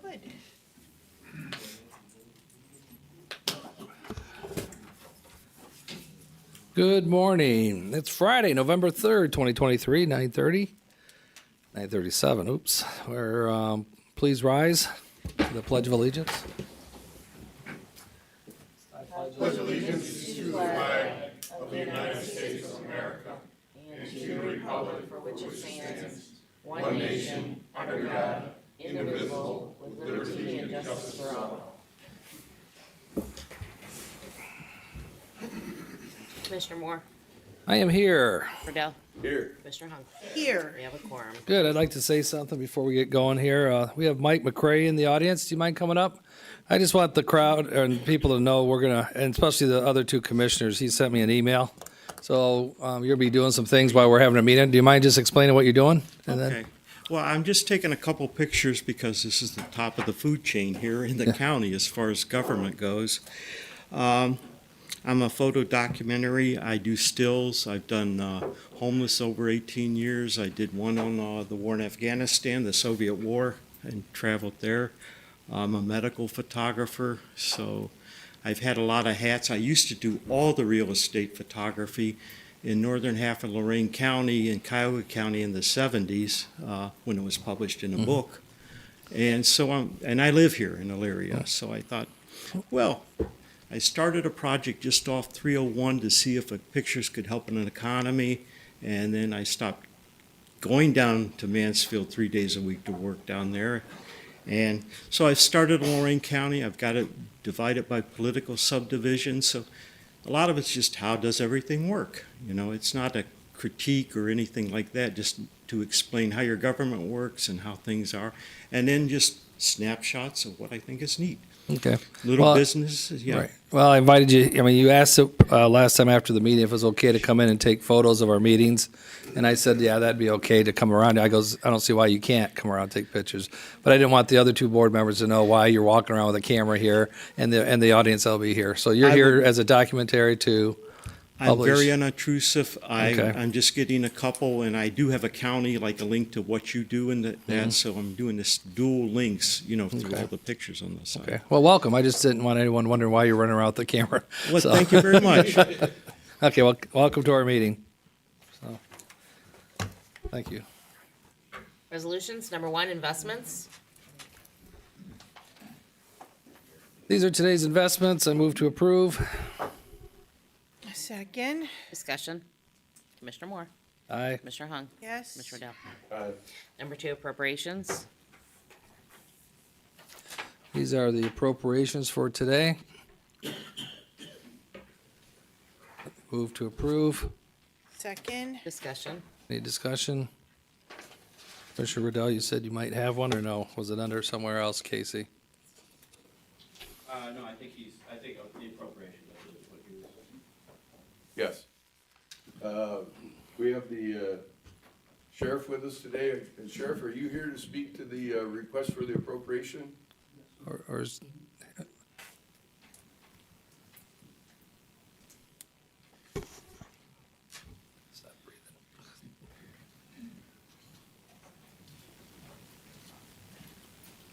Good. Good morning. It's Friday, November 3rd, 2023, 9:30, 9:37. Oops. Please rise to the Pledge of Allegiance. Commissioner Moore, I am here. Riddell, Here. Commissioner Hung. Here. We have a quorum. Good. I'd like to say something before we get going here. We have Mike McCray in the audience. Do you mind coming up? I just want the crowd and people to know we're going to, and especially the other two commissioners, he sent me an email. So you'll be doing some things while we're having a meeting. Do you mind just explaining what you're doing? And Okay. Well, I'm just taking a couple pictures because this is the top of the food chain here in the county as far as government goes. I'm a photo documentary. I do stills. I've done homeless over 18 years. I did one on the war in Afghanistan, the Soviet War, and traveled there. I'm a medical photographer, so I've had a lot of hats. I used to do all the real estate photography in northern half of Lorain County and Cuyahoga County in the 70s when it was published in a book. And so and I live here in Elyria, so I thought, well, I started a project just off 301 to see if pictures could help in an economy, and then I stopped going down to Mansfield 3 days a week to work down there. And so I started in Lorain County. I've got it divided by political subdivisions, so a lot of it's just how does everything work? You know, it's not a critique or anything like that, just to explain how your government works and how things are, and then just snapshots of what I think is neat. Okay. Little businesses, yeah. Right. Well, I invited you. I mean, you asked last time after the meeting if it was okay to come in and take photos of our meetings. And I said, yeah, that'd be okay to come around. I don't see why you can't come around and take pictures. But I didn't want the other two board members to know why you're walking around with a camera here and the audience will be here. So you're here as a documentary to I'm publish. very unobtrusive. Okay. I'm just getting a couple, and I do have a county, like a link to what you do in that, Mm-hmm. so I'm doing this dual links, through Okay. all the pictures on the side. Okay. Well, welcome. I just didn't want anyone wondering why you're running around with the camera. Well, So- thank you very much. Okay. Well, welcome to our meeting. So, thank you. Resolutions, number one, investments. These are today's investments. I move to approve. Second. Discussion. Commissioner Moore, Aye. Commissioner Hung, Yes. Commissioner Riddell. Number two, appropriations. These are the appropriations for today. Move to approve. Second. Discussion. Any discussion? Commissioner Riddell, you said you might have one, or no? Was it under somewhere else, Casey? No, I think the appropriation is what he was. Yes. We have the sheriff with us today. And Sheriff, are you here to speak to the request for the appropriation? Or is,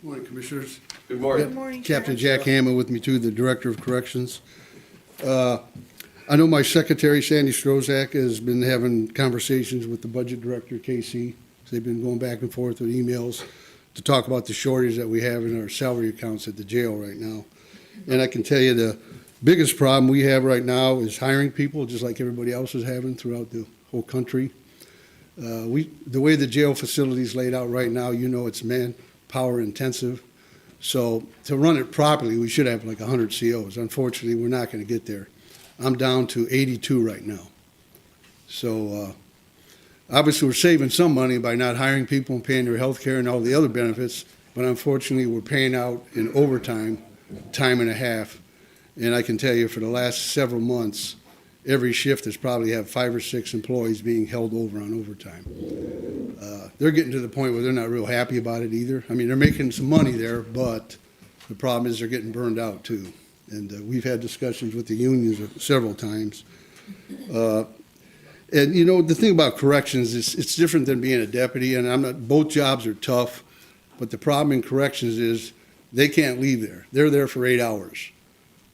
Morning, Commissioners. Good morning. Good morning, Captain Sheriff. Jack Hama with me too, the Director of Corrections. I know my secretary, Sandy Strozak, has been having conversations with the Budget Director, Casey. They've been going back and forth with emails to talk about the shortage that we have in our salary accounts at the jail right now. And I can tell you the biggest problem we have right now is hiring people, just like everybody else is having throughout the whole country. The way the jail facility is laid out right now, it's manpower intensive. So to run it properly, we should have like 100 COs. Unfortunately, we're not going to get there. I'm down to 82 right now. So obviously, we're saving some money by not hiring people and paying their health care and all the other benefits, but unfortunately, we're paying out in overtime, time and a half. And I can tell you for the last several months, every shift has probably had 5 or 6 employees being held over on overtime. They're getting to the point where they're not real happy about it either. I mean, they're making some money there, but the problem is they're getting burned out too. And we've had discussions with the unions several times. And the thing about corrections is it's different than being a deputy, and both jobs are tough, but the problem in corrections is they can't leave there. They're there for 8 hours.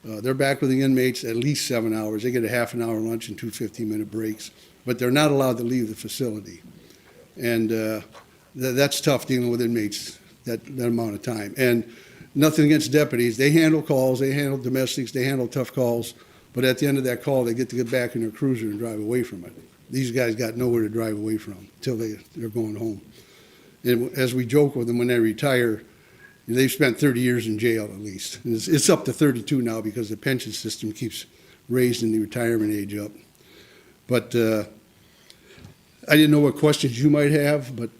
They're back with the inmates at least 7 hours. They get a half an hour lunch and 2 15-minute breaks, but they're not allowed to leave the facility. And that's tough dealing with inmates that amount of time. And nothing against deputies. They handle calls, they handle domestics, they handle tough calls, but at the end of that call, they get to get back in their cruiser and drive away from it. These guys got nowhere to drive away from until they're going home. And as we joke with them when they retire, they've spent 30 years in jail at least. And it's up to 32 now because the pension system keeps raising the retirement age up. But I didn't know what questions you might have, but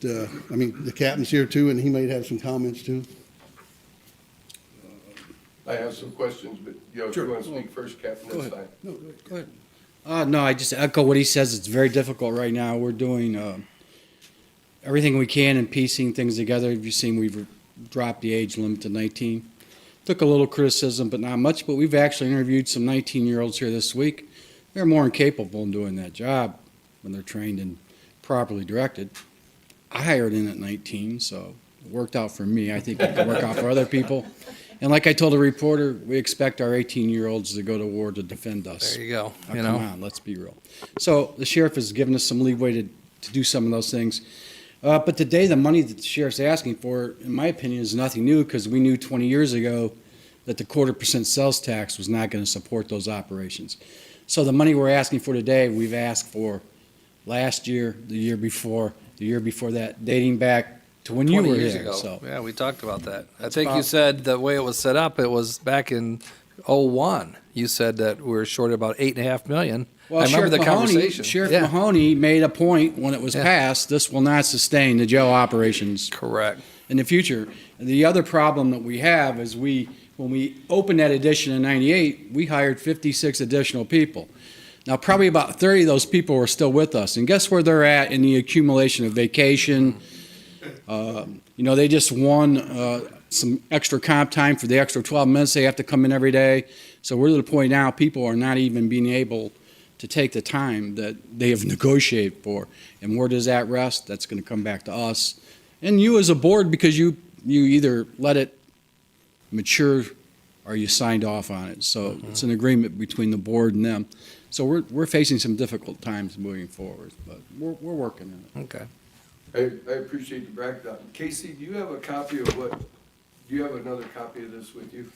I mean, the captain's here too, and he might have some comments too. I have some questions, but, if you want to speak first, Captain, that's fine. No, go ahead. No, I just echo what he says. It's very difficult right now. We're doing everything we can and piecing things together. You've seen we've dropped the age limit to 19. Took a little criticism, but not much. But we've actually interviewed some 19-year-olds here this week. They're more than capable in doing that job when they're trained and properly directed. I hired in at 19, so it worked out for me. I think it can work out for other people. And like I told the reporter, we expect our 18-year-olds to go to war to defend us. There you go. Now, come on, let's be real. So the sheriff has given us some leeway to do some of those things. But today, the money that the sheriff's asking for, in my opinion, is nothing new because we knew 20 years ago that the 0.25% sales tax was not going to support those operations. So the money we're asking for today, we've asked for last year, the year before that, dating back to when you 20 were years here. ago. So Yeah, we talked about that. I That's think you about- said the way it was set up, it was back in '01. You said that we were short about $8.5 million. Well, I remember Sheriff the Mahoney, conversation. Sheriff Yeah, Mahoney made a point when it was Yeah. passed, this will not sustain the jail operations correct. in the future. And the other problem that we have is when we opened that addition in '98, we hired 56 additional people. Now, probably about 30 of those people are still with us. And guess where they're at in the accumulation of vacation? They just won some extra comp time for the extra 12 minutes they have to come in every day. So we're to the point now, people are not even being able to take the time that they have negotiated for. And where does that rest? That's going to come back to us. And you as a board, because you either let it mature or you signed off on it. So it's an agreement between the board and them. So we're facing some difficult times moving forward, but we're working on it. Okay. I appreciate the breakdown. Casey, do you have a copy of do you have another copy of this with you?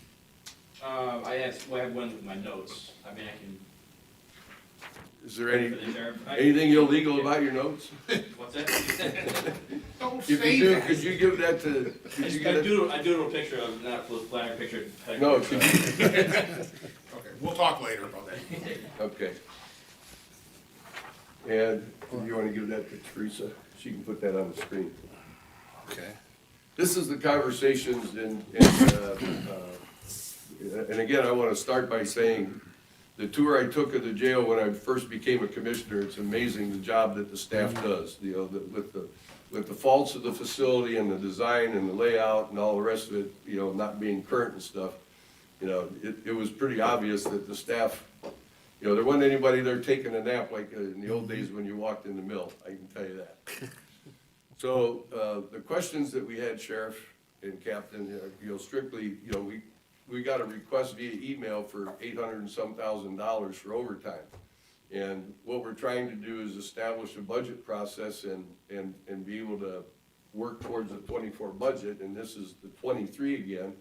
I have one with my notes. I mean, I can. Is there for the sheriff. anything illegal about your notes? What's that? If you do, could you give that to, could you I get it? doodle a picture of, not a planner picture. No, could you, Okay, we'll talk later about that. okay. And you want to give that to Teresa? She can put that on the screen. Okay. This is the conversations and again, I want to start by saying, the tour I took of the jail when I first became a commissioner, it's amazing the job that the staff does, with the faults of the facility and the design and the layout and all the rest of it, not being current and stuff. It was pretty obvious that the staff, there wasn't anybody there taking a nap like in the old days when you walked in the mill, I can tell you that. So, the questions that we had, Sheriff and Captain, strictly, we got a request via email for $800 and some thousand for overtime. And what we're trying to do is establish a budget process and be able to work towards a 24 budget, and this is the 23 again.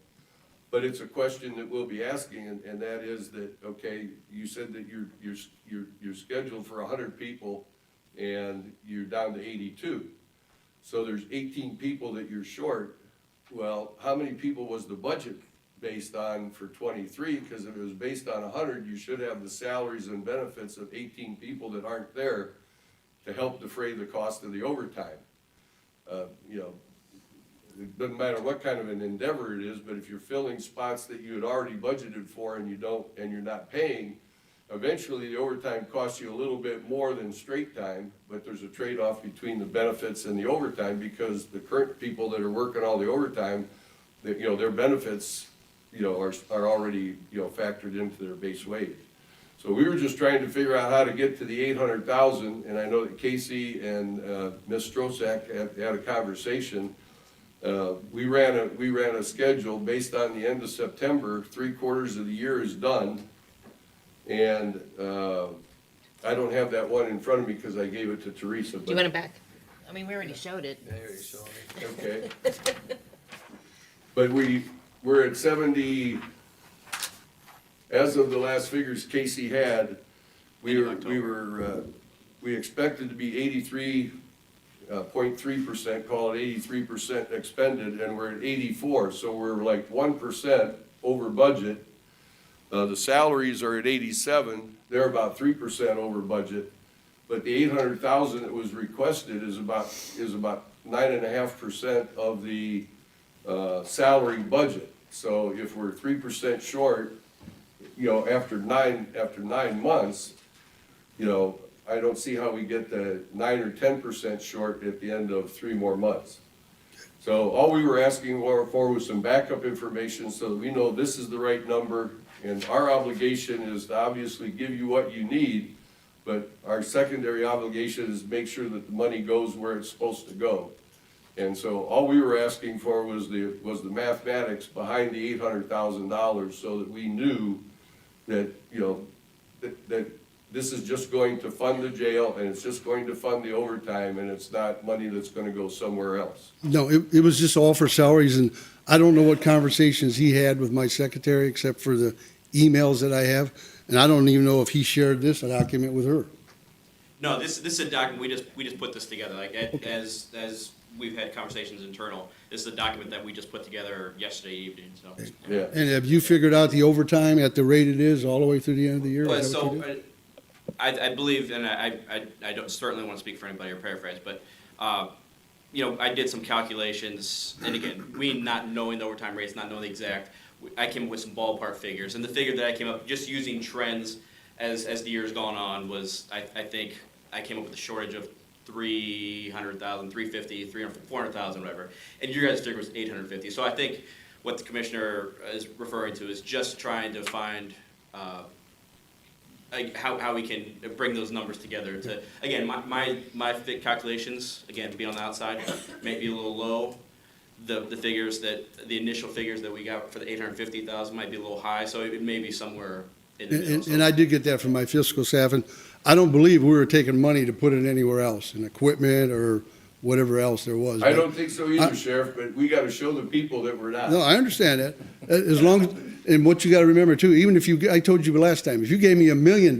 But it's a question that we'll be asking, and that is that, okay, you said that you're scheduled for 100 people and you're down to 82. So there's 18 people that you're short. Well, how many people was the budget based on for 23? Because if it was based on 100, you should have the salaries and benefits of 18 people that aren't there to help defray the cost of the overtime. It doesn't matter what kind of an endeavor it is, but if you're filling spots that you had already budgeted for and you're not paying, eventually the overtime costs you a little bit more than straight time, but there's a trade-off between the benefits and the overtime, because the current people that are working all the overtime, their benefits, are already, factored into their base wage. So we were just trying to figure out how to get to the 800,000, and I know that Casey and Ms. Strosak had a conversation. We ran a schedule based on the end of September, 3/4 of the year is done. And, I don't have that one in front of me because I gave it to Teresa, Do you want but, it back? I mean, we already showed it. okay. But we're at 70, as of the last figures Casey had, we expected to be 83.3%, call it 83% expended, and we're at 84, so we're like 1% over budget. The salaries are at 87, they're about 3% over budget, but the 800,000 that was requested is about 9.5% of the salary budget. So if we're 3% short, after nine months, I don't see how we get the 9 or 10% short at the end of 3 more months. So all we were asking for was some backup information so that we know this is the right number. And our obligation is to obviously give you what you need, but our secondary obligation is make sure that the money goes where it's supposed to go. And so all we were asking for was the mathematics behind the $800,000 so that we knew that, that this is just going to fund the jail and it's just going to fund the overtime and it's not money that's gonna go somewhere else. No, it was just all for salaries, and I don't know what conversations he had with my secretary except for the emails that I have, and I don't even know if he shared this document with her. No, this is a document, we just put this together, like, as we've had conversations internal, this is a document that we just put together yesterday evening, so. Yeah. And have you figured out the overtime at the rate it is all the way through the end of the year? But Is that what you so, did? I believe, and I don't certainly want to speak for anybody or paraphrase, but, I did some calculations, and again, we not knowing the overtime rates, not knowing the exact, I came up with some ballpark figures, and the figure that I came up, just using trends as the year's gone on, was, I think, I came up with a shortage of 300,000, 350, 300, 400,000, whatever, and your guys' figure was 850, so I think what the commissioner is referring to is just trying to find, how we can bring those numbers together to, again, my fit calculations, again, being on the outside, may be a little low. The initial figures that we got for the 850,000 might be a little high, so it may be somewhere in the middle. And I did get that from my fiscal staff, and I don't believe we were taking money to put it anywhere else, in equipment or whatever else there was. I don't think so either, Sheriff, but we gotta show the people that we're not. No, I understand that. As long as, and what you gotta remember too, even if I told you last time, if you gave me $1 million,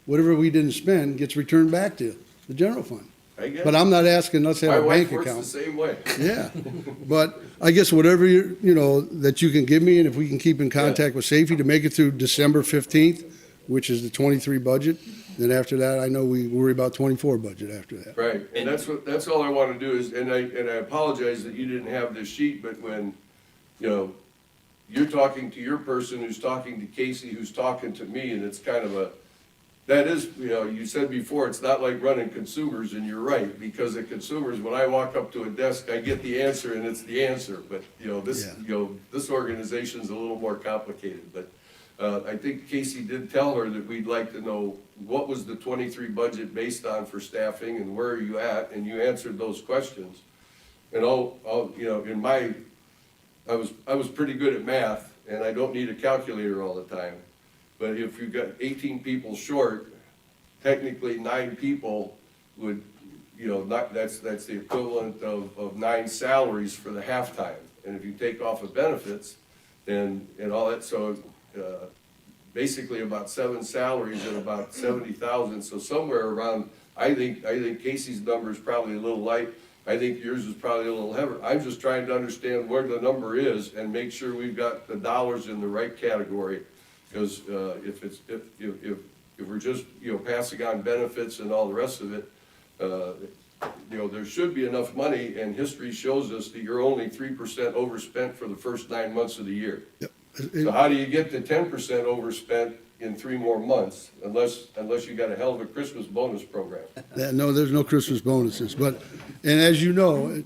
whatever we didn't spend gets returned back to the general fund. I get But it. I'm not asking us to My have a wife bank works the account. same way. Yeah, but I guess whatever that you can give me, and if we can keep in contact with safety to make it through December 15th, which is the 23 budget, then after that, I know we worry about 24 budget after that. Right, and that's all I wanna do is, and I apologize that you didn't have this sheet, but when, you're talking to your person who's talking to Casey, who's talking to me, and it's kind of that is, you said before, it's not like running consumers, and you're right, because at consumers, when I walk up to a desk, I get the answer, and it's the answer, but, this organization's a little more complicated, but, I think Casey did tell her that we'd like to know what was the 23 budget based on for staffing and where are you at, and you answered those questions. And I was pretty good at math, and I don't need a calculator all the time. But if you've got 18 people short, technically 9 people would, that's the equivalent of 9 salaries for the halftime. And if you take off of benefits, and all that, so, basically about 7 salaries and about 70,000, so somewhere around, I think Casey's number is probably a little light, I think yours is probably a little heavier. I'm just trying to understand where the number is and make sure we've got the dollars in the right category. Because if we're just, passing on benefits and all the rest of it, there should be enough money, and history shows us that you're only 3% overspent for the first 9 months of the year. Yep. So how do you get to 10% overspent in 3 more months, unless you got a hell of a Christmas bonus program? No, there's no Christmas bonuses, and as you know,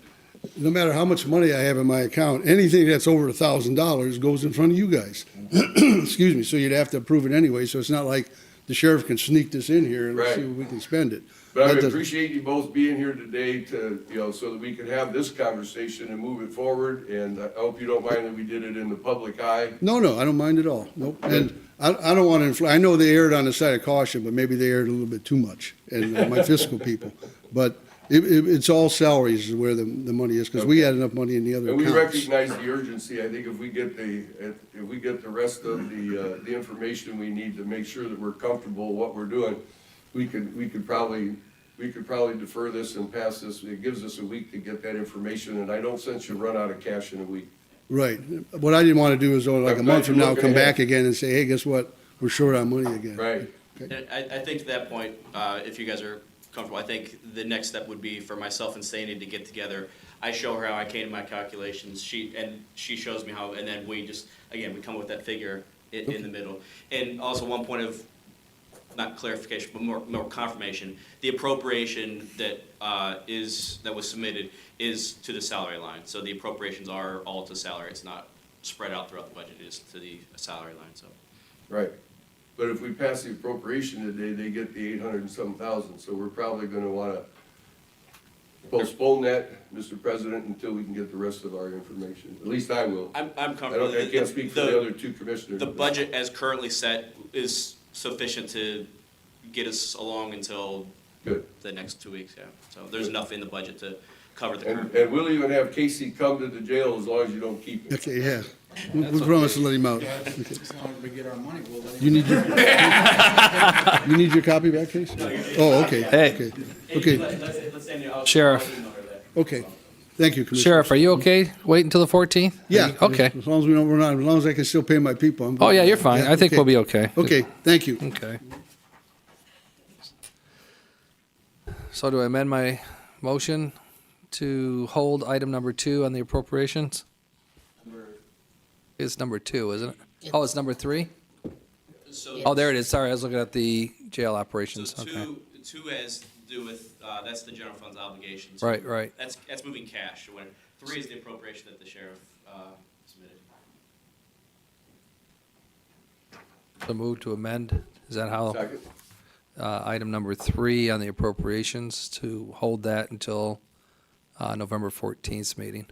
no matter how much money I have in my account, anything that's over $1,000 goes in front of you guys. Excuse me, so you'd have to approve it anyway, so it's not like the sheriff can sneak this in here and see Right. if we can spend it. But I That does- appreciate you both being here today to, so that we can have this conversation and move it forward. And I hope you don't mind that we did it in the public eye. No, I don't mind at all. Nope. And I don't want to I know they erred on the side of caution, but maybe they erred a little bit too much, and my fiscal people. But it's all salaries is where the money is, because we had enough money in the other And we accounts. recognize the urgency. I think if we get the rest of the information we need to make sure that we're comfortable what we're doing, we could probably defer this and pass this. It gives us a week to get that information, and I don't sense you run out of cash in a week. Right. What I didn't want to do is, like a I'm month glad from you're now, looking come ahead. back again and say, hey, guess what? We're short on money again. Right. And I think to that point, if you guys are comfortable, I think the next step would be for myself and Sandy to get together. I show her how I came to my calculations, she shows me how, and then we just, again, we come up with that figure in the middle. And also one point of, not clarification, but more confirmation, the appropriation that was submitted is to the salary line. So the appropriations are all to salary, it's not spread out throughout the budget, it is to the salary line, so. Right. But if we pass the appropriation today, they get the 800 and some thousand, so we're probably gonna wanna postpone that, Mr. President, until we can get the rest of our information. At least I will. I'm I comfortable. can't speak for the other two commissioners. The but- budget as currently set is sufficient to get us along until Good. the next 2 weeks, yeah. So there's enough in the budget to cover the And, current. and we'll even have Casey come to the jail as long as you don't keep him. Okay, yeah. We promise to let him out. As long as we get our money, we'll let You need your, you need your copy back, Casey? Oh, okay, Hey. okay, okay, Let's send you, Sheriff. okay. Thank you, Commissioner. Sheriff, are you okay? Wait until the 14th? Yeah. Okay. As long as we don't run out, as long as I can still pay my people, I'm good. Oh, yeah, you're fine. I think okay. we'll be okay. Okay, thank you. Okay. So do I amend my motion to hold item number 2 on the appropriations? It's number 2, isn't it? Oh, it's number 3? Oh, there it is. Sorry, I was looking at the jail operations. So Okay. two has to do with, that's the general fund's obligations. Right, right. That's moving cash. When 3 is the appropriation that the sheriff submitted. So move to amend. Is that how? Second? Item number 3 on the appropriations to hold that until November 14th meeting.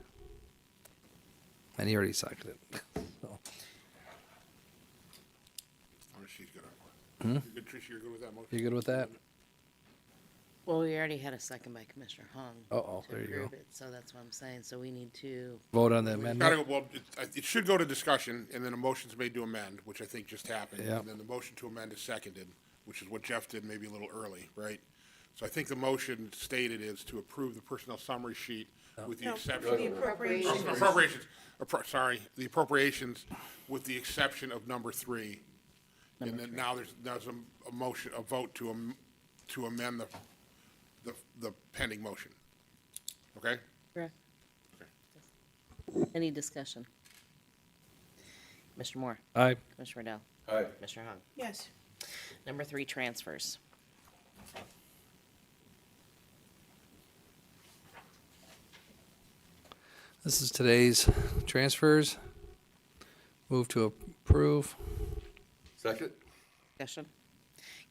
And he already seconded it. So, She's good. You good, Tricia, you're good with that motion? you good with that? Well, we already had a second by Commissioner Hung. Uh-oh, to there you go. approve it, So that's what I'm saying, so we need to, Vote on the Gotta amendment? go- Well, it should go to discussion, and then a motion's made to amend, which I think just happened. Yeah. And then the motion to amend is seconded, which is what Jeff did maybe a little early, right? So I think the motion stated is to approve the personnel summary sheet with the exception. the appropriations. Appropriations, sorry, the appropriations with the exception of number 3. And then now there's a motion, a vote to amend the pending motion. Okay? correct? Any discussion? Mr. Moore? Aye. Commissioner Riddell? Aye. Commissioner Hung? Yes. Number 3, transfers. This is today's transfers. Move to approve. Second? Discussion?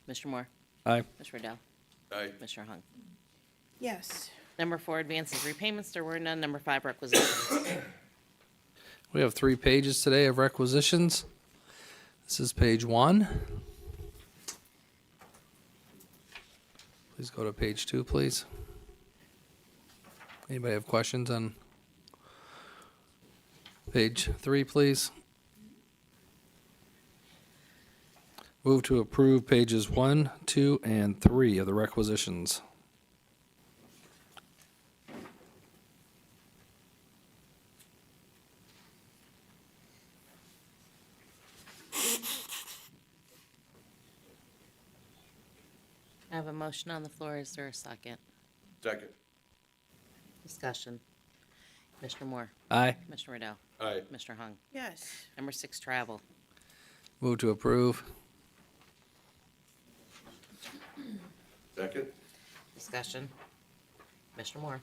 Commissioner Moore? Aye. Commissioner Riddell? Aye. Commissioner Hung? Yes. Number 4, advances, repayments, there were none. Number 5, requisitions. We have 3 pages today of requisitions. This is page 1. Please go to page 2, please. Anybody have questions on page 3, please? Move to approve pages 1, 2, and 3 of the requisitions. I have a motion on the floor. Is there a second? Second? Discussion. Commissioner Moore? Aye. Commissioner Riddell? Aye. Commissioner Hung? Yes. Number 6, travel. Move to approve. Second? Discussion. Commissioner Moore?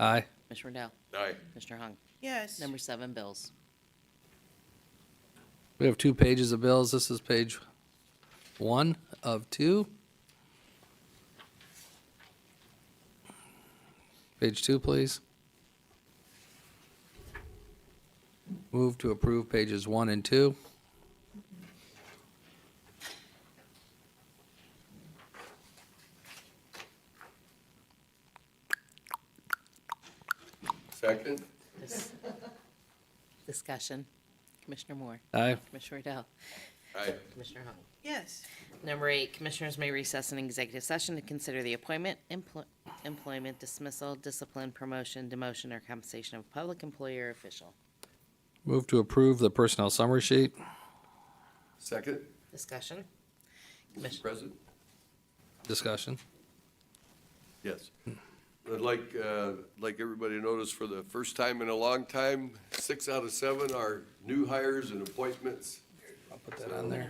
Aye. Commissioner Riddell? Aye. Commissioner Hung? Yes. Number 7, bills. We have 2 pages of bills. This is page 1 of 2. Page 2, please. Move to approve pages 1 and 2. Second? Discussion. Commissioner Moore. Aye. Commissioner Riddell. Aye. Commissioner Hung. Yes. Number 8, commissioners may recess an executive session to consider the appointment, employment, dismissal, discipline, promotion, demotion, or compensation of a public employee or official. Move to approve the personnel summary sheet. Second? Discussion. Mr. President? Discussion. Yes. I'd like everybody to notice for the first time in a long time, 6 out of 7 are new hires and appointments. I'll put that on there.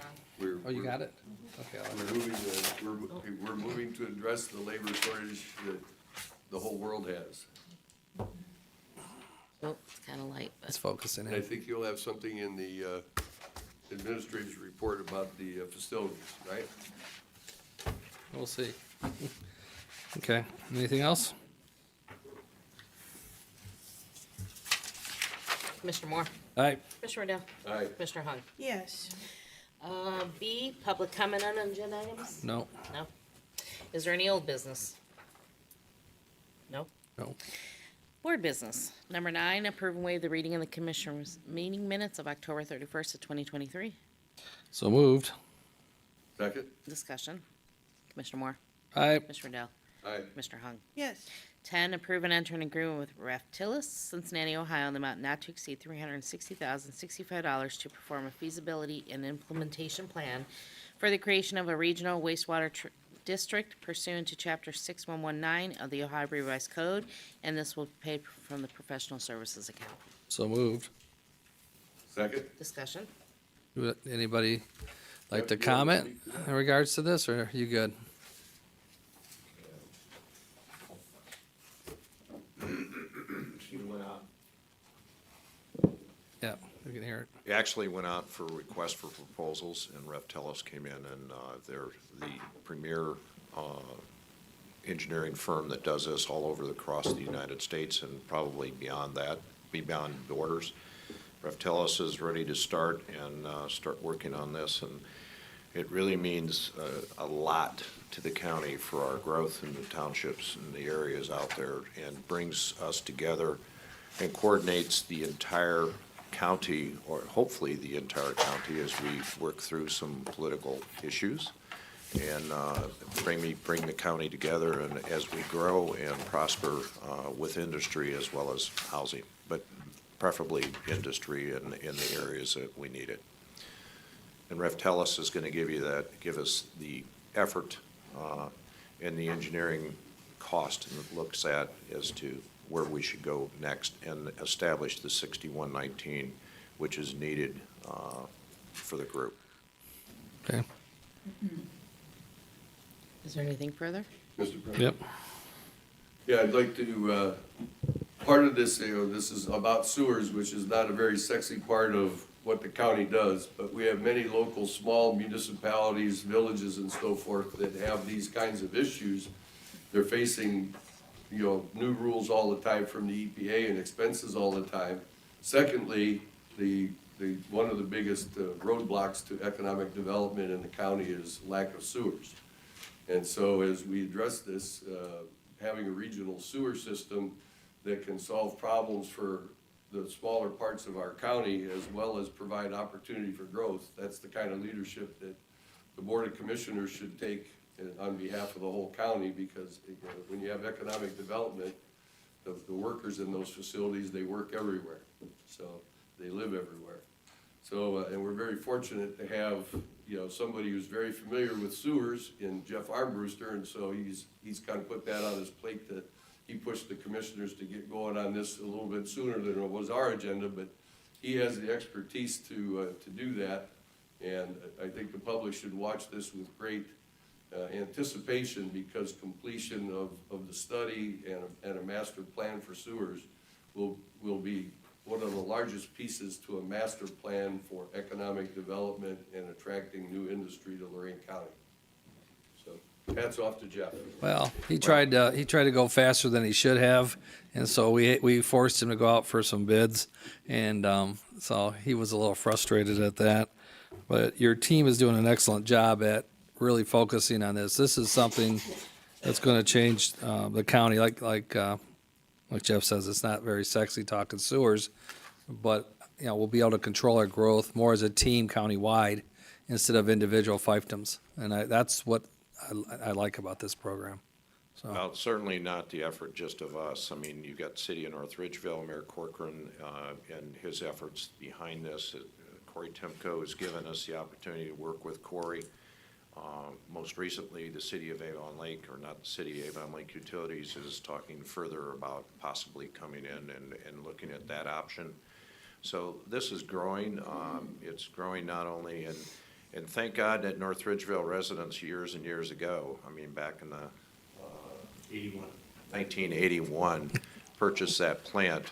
Oh, you got it? Okay. We're moving to address the labor shortage that the whole world has. Oh, it's kind of light, Let's but focus in. And I think you'll have something in the administrator's report about the facilities, right? We'll see. Okay. Anything else? Commissioner Moore. Aye. Commissioner Riddell. Aye. Commissioner Hung. Yes. B, public comment on agenda items? No. No. Is there any old business? No. No. Board business. Number 9, approve and waive the reading of the commissioners' meeting minutes of October 31st of 2023. So moved. Second? Discussion. Commissioner Moore. Aye. Commissioner Riddell. Aye. Commissioner Hung. Yes. 10, approve and enter an agreement with Raftillis, Cincinnati, Ohio, in the amount not to exceed $360,065 to perform a feasibility and implementation plan for the creation of a regional wastewater district pursuant to Chapter 6119 of the Ohio Revised Code, and this will be paid from the professional services account. So moved. Second? Discussion. Anybody like to Yep, comment yeah. in regards to this, or are you good? Yeah, we can hear it. We actually went out for a request for proposals, and Raftelis came in, and they're the premier engineering firm that does this all over across the United States and probably beyond that, beyond borders. Raftelis is ready to start and start working on this, and it really means a lot to the county for our growth in the townships and the areas out there, and brings us together and coordinates the entire county, or hopefully the entire county, as we work through some political issues, and bring the county together, and as we grow and prosper with industry as well as housing, but preferably industry in the areas that we need it. And Raftelis is going to give us the effort and the engineering cost, and it looks at as to where we should go next, and establish the 6119, which is needed for the group. Okay. Is there anything further? Mr. President? Yep. Yeah, I'd like to, part of this, this is about sewers, which is not a very sexy part of what the county does, but we have many local, small municipalities, villages and so forth that have these kinds of issues. They're facing, new rules all the time from the EPA and expenses all the time. Secondly, one of the biggest roadblocks to economic development in the county is lack of sewers. And so as we address this, having a regional sewer system that can solve problems for the smaller parts of our county, as well as provide opportunity for growth, that's the kind of leadership that the Board of Commissioners should take on behalf of the whole county, because when you have economic development, the workers in those facilities, they work everywhere, so they live everywhere. So, and we're very fortunate to have, somebody who's very familiar with sewers in Jeff Armbruster, and so he's kind of put that on his plate, that he pushed the commissioners to get going on this a little bit sooner than it was our agenda, but he has the expertise to do that, and I think the public should watch this with great anticipation, because completion of the study and a master plan for sewers will be one of the largest pieces to a master plan for economic development and attracting new industry to Lorain County. So Hats off to Jeff. Well, he tried to go faster than he should have, and so we forced him to go out for some bids, and so he was a little frustrated at that. But your team is doing an excellent job at really focusing on this. This is something that's going to change the county. Like Jeff says, it's not very sexy talking sewers, but we'll be able to control our growth more as a team countywide instead of individual fiefdoms, and that's what I like about this program. So Well, certainly not the effort just of us. I mean, you've got the City of North Ridgeville, Mayor Corcoran, and his efforts behind this. Corey Timko has given us the opportunity to work with Corey. Most recently, the City of Avon Lake, or not the City, Avon Lake Utilities is talking further about possibly coming in and looking at that option. So this is growing. It's growing not only in, and thank God that North Ridgeville residents years and years ago, I mean, back in the 1981, purchased that plant,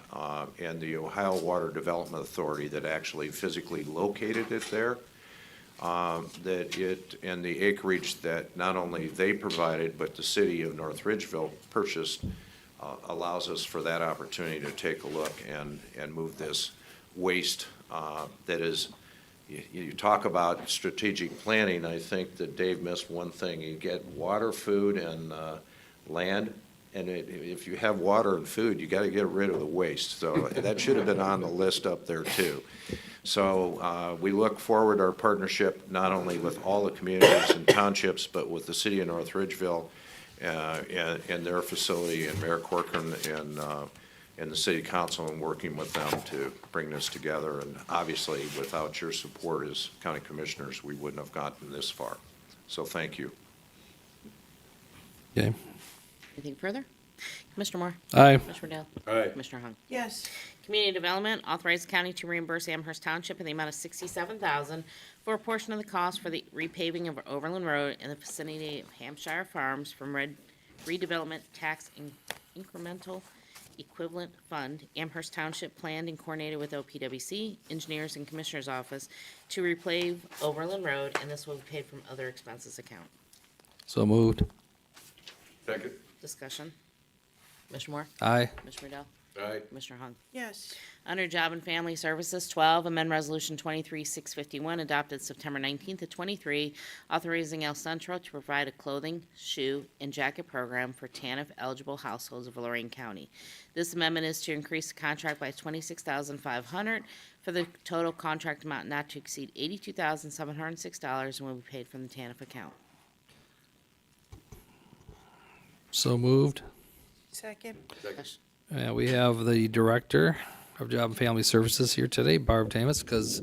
and the Ohio Water Development Authority that actually physically located it there, that it, and the acreage that not only they provided, but the City of North Ridgeville purchased, allows us for that opportunity to take a look and move this waste that is, you talk about strategic planning. I think that Dave missed one thing. You get water, food, and land, and if you have water and food, you got to get rid of the waste. So that should have been on the list up there too. So we look forward to our partnership not only with all the communities and townships, but with the City of North Ridgeville and their facility, and Mayor Corcoran and the City Council, and working with them to bring this together. And obviously, without your support as county commissioners, we wouldn't have gotten this far. So thank you. okay. Anything further? Commissioner Moore? Aye. Commissioner Dale? Aye. Commissioner Hung? Yes. Community Development, authorize the county to reimburse Amherst Township in the amount of $67,000 for a portion of the cost for the repaving of Overland Road in the vicinity of Hampshire Farms from Redevelopment Tax Incremental Equivalent Fund. Amherst Township planned and coordinated with OPWC, Engineers and Commissioner's Office to repave Overland Road, and this will be paid from other expenses account. So moved. Second. Discussion. Commissioner Moore? Aye. Commissioner Dale? Aye. Commissioner Hung? Yes. Under Job and Family Services, 12, amend Resolution 23-651, adopted September 19th of 23, authorizing El Centro to provide a clothing, shoe, and jacket program for TANF-eligible households of Lorain County. This amendment is to increase the contract by $26,500 for the total contract amount not to exceed $82,706 and will be paid from the TANF account. So moved. Second. We have the Director of Job and Family Services here today, Barb Tamas, because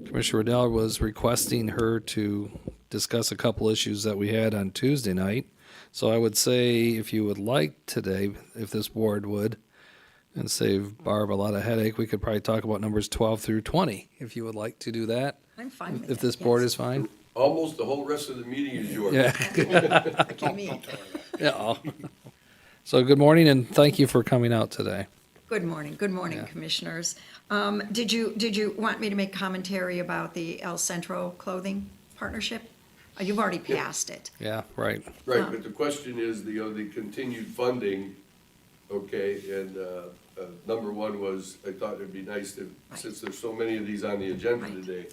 Commissioner Riddell was requesting her to discuss a couple issues that we had on Tuesday night. So I would say, if you would like today, if this board would, and save Barb a lot of headache, we could probably talk about numbers 12 through 20, if you would like to do that. I'm fine with If that, this board yes. is fine. Almost the whole rest of the meeting is yours. Yeah. What do you mean? Yeah. So good morning, and thank you for coming out today. Good morning, Yeah. Commissioners. Did you want me to make commentary about the El Centro clothing partnership? You've already passed it. Yeah, right. Right, but the question is the continued funding, okay, and number one was, I thought it'd be nice if, since there's so many of these on the agenda Right. today,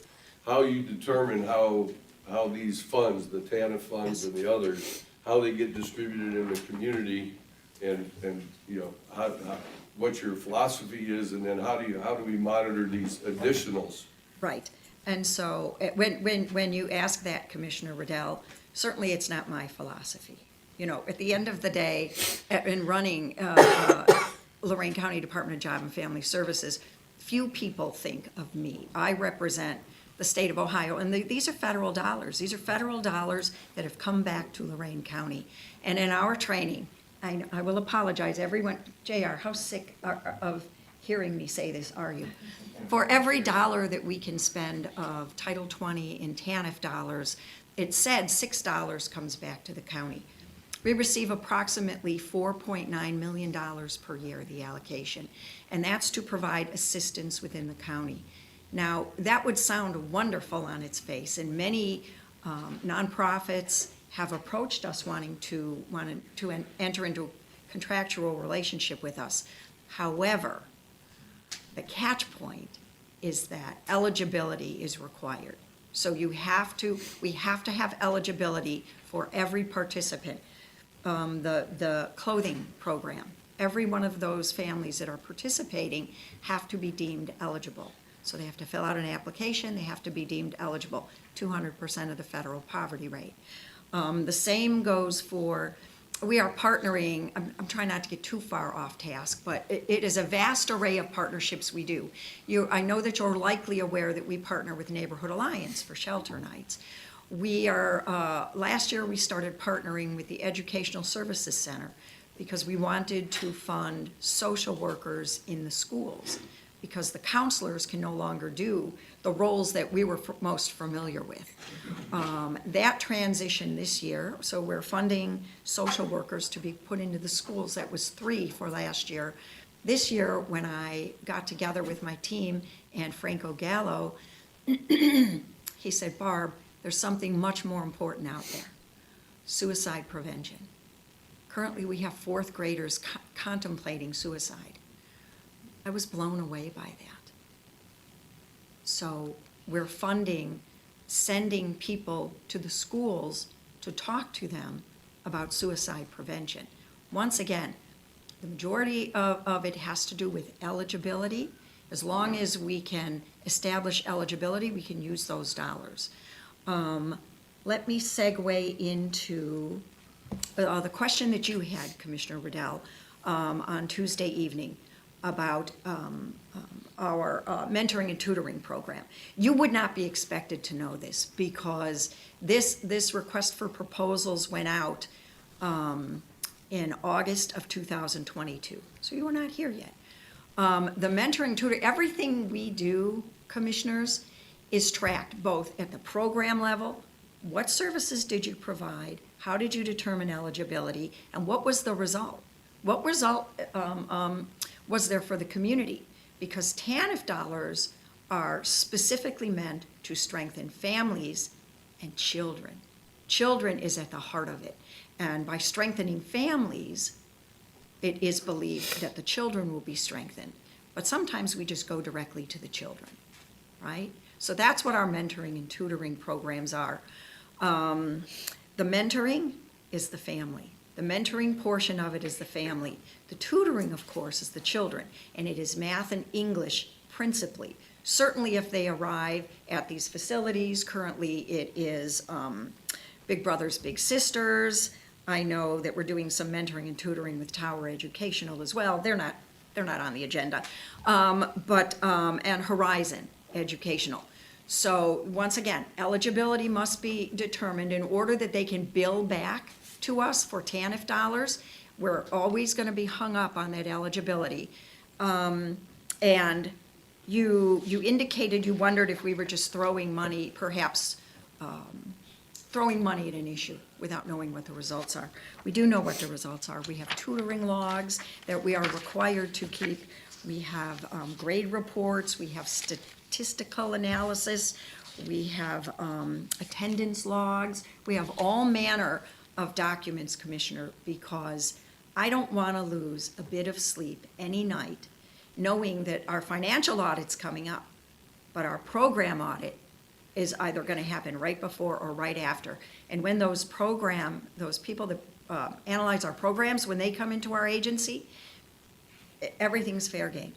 how you determine how these funds, the TANF funds and the others, how they get distributed in the community, and how what your philosophy is, and then how do we monitor these additionals? Right. And so, when you ask that, Commissioner Riddell, certainly it's not my philosophy. At the end of the day, in running Lorain County Department of Job and Family Services, few people think of me. I represent the state of Ohio, and these are federal dollars. These are federal dollars that have come back to Lorain County. And in our training, I will apologize, everyone, JR, how sick of hearing me say this are you? For every dollar that we can spend of Title 20 in TANF dollars, it said $6 comes back to the county. We receive approximately $4.9 million per year, the allocation, and that's to provide assistance within the county. Now, that would sound wonderful on its face, and many Nonprofits have approached us wanting to enter into a contractual relationship with us. However, the catch point is that eligibility is required. So we have to have eligibility for every participant. The clothing program, every one of those families that are participating have to be deemed eligible. So they have to fill out an application, they have to be deemed eligible, 200% of the federal poverty rate. The same goes for, we are partnering, I'm trying not to get too far off task, but it is a vast array of partnerships we do. I know that you're likely aware that we partner with Neighborhood Alliance for shelter nights. We are, last year we started partnering with the Educational Services Center because we wanted to fund social workers in the schools, because the counselors can no longer do the roles that we were most familiar with. That transition this year, so we're funding social workers to be put into the schools. That was 3 for last year. This year, when I got together with my team and Franco Gallo, he said, Barb, there's something much more important out there, suicide prevention. Currently, we have 4th graders contemplating suicide. I was blown away by that. So we're funding, sending people to the schools to talk to them about suicide prevention. Once again, the majority of it has to do with eligibility. As long as we can establish eligibility, we can use those dollars. Let me segue into the question that you had, Commissioner Riddell, on Tuesday evening about our mentoring and tutoring program. You would not be expected to know this because this request for proposals went out in August of 2022. So you were not here yet. The mentoring, tutoring, everything we do, commissioners, is tracked both at the program level. What services did you provide? How did you determine eligibility? And what was the result? What result was there for the community? Because TANF dollars are specifically meant to strengthen families and children. Children is at the heart of it. And by strengthening families, it is believed that the children will be strengthened. But sometimes we just go directly to the children, right? So that's what our mentoring and tutoring programs are. The mentoring is the family. The mentoring portion of it is the family. The tutoring, of course, is the children, and it is math and English principally. Certainly if they arrive at these facilities, currently it is Big Brothers, Big Sisters. I know that we're doing some mentoring and tutoring with Tower Educational as well. They're not on the agenda. And Horizon Educational. So once again, eligibility must be determined in order that they can bill back to us for TANF dollars. We're always going to be hung up on that eligibility. And you indicated you wondered if we were just throwing money, perhaps throwing money at an issue without knowing what the results are. We do know what the results are. We have tutoring logs that we are required to keep. We have grade reports. We have statistical analysis. We have attendance logs. We have all manner of documents, Commissioner, because I don't want to lose a bit of sleep any night knowing that our financial audit's coming up, but our program audit is either going to happen right before or right after. And when those people that analyze our programs, when they come into our agency, everything's fair game.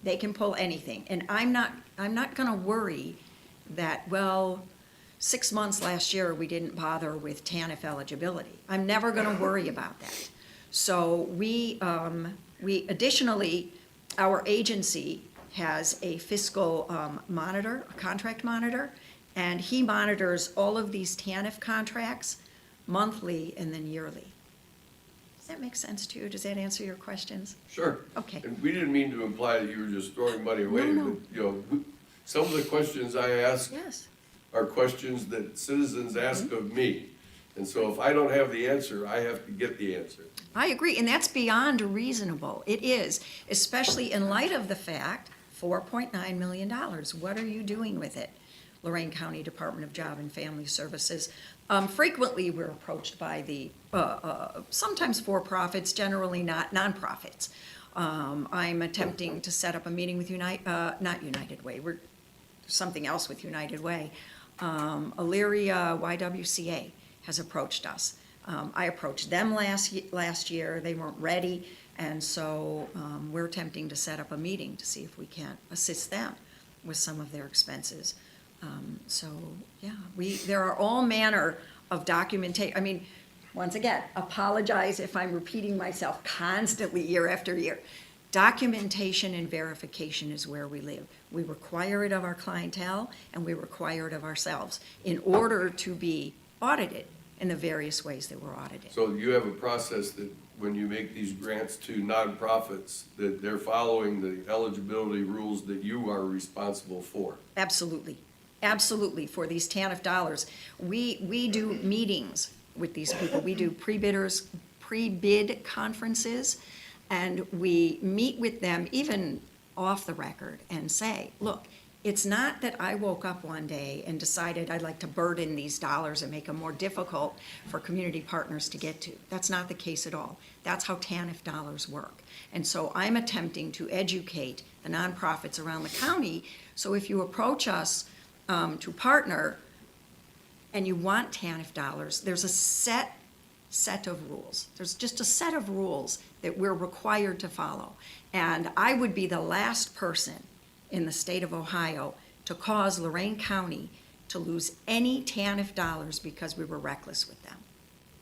They can pull anything. And I'm not going to worry that, 6 months last year, we didn't bother with TANF eligibility. I'm never going to worry about that. So we additionally, our agency has a fiscal monitor, a contract monitor, and he monitors all of these TANF contracts monthly and then yearly. Does that make sense to you? Does that answer your questions? Sure. Okay. And we didn't mean to imply that you were just throwing money away, No. but, some of the questions I ask Yes. are questions that citizens ask of me. And so if I don't have the answer, I have to get the answer. I agree, and that's beyond reasonable. It is, especially in light of the fact, $4.9 million. What are you doing with it? Lorain County Department of Job and Family Services. Frequently, we're approached by the, sometimes for-profits, generally not nonprofits. I'm attempting to set up a meeting with not United Way, we're something else with United Way. Elyria YWCA has approached us. I approached them last year, they weren't ready, and so we're attempting to set up a meeting to see if we can't assist them with some of their expenses. So, yeah, there are all manner of documentation. I mean, once again, apologize if I'm repeating myself constantly year after year. Documentation and verification is where we live. We require it of our clientele, and we require it of ourselves in order to be audited in the various ways that we're audited. So you have a process that when you make these grants to nonprofits, that they're following the eligibility rules that you are responsible for? Absolutely, absolutely. For these TANF dollars, we do meetings with these people. We do pre-bid conferences, and we meet with them even off the record and say, look, it's not that I woke up one day and decided I'd like to burden these dollars and make them more difficult for community partners to get to. That's not the case at all. That's how TANF dollars work. And so I'm attempting to educate the nonprofits around the county. So if you approach us to partner and you want TANF dollars, there's a set of rules. There's just a set of rules that we're required to follow. And I would be the last person in the state of Ohio to cause Lorain County to lose any TANF dollars because we were reckless with them.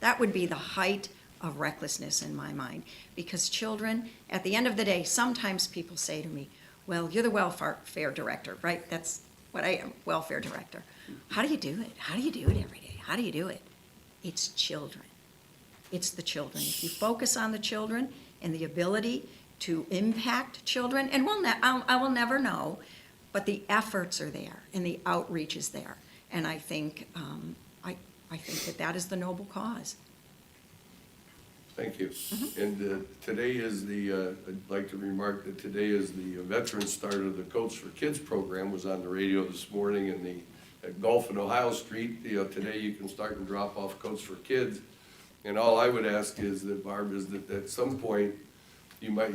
That would be the height of recklessness in my mind. Because children, at the end of the day, sometimes people say to me, well, you're the welfare director, right? That's what I am, welfare director. How do you do it? How do you do it every day? How do you do it? It's children. It's the children. If you focus on the children and the ability to impact children, and I will never know, but the efforts are there and the outreach is there. And I think, I think that is the noble cause. Thank you. And today is I'd like to remark that today is the veteran start of the Coats for Kids program. Was on the radio this morning at Gulf and Ohio Street. Today you can start and drop off Coats for Kids. And all I would ask is that, Barb, is that at some point, you might,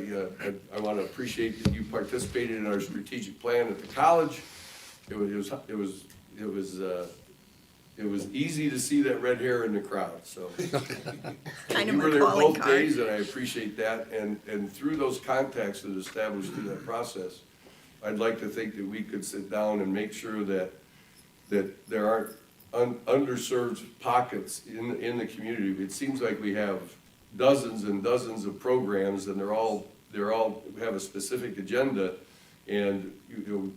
I want to appreciate that you participated in our strategic plan at the college. It was easy to see that red hair in the crowd, so. Kind of You my were there calling both card. days, and I appreciate that, and through those contacts that established through that process, I'd like to think that we could sit down and make sure that there aren't underserved pockets in the community. It seems like we have dozens and dozens of programs, and they're all have a specific agenda, and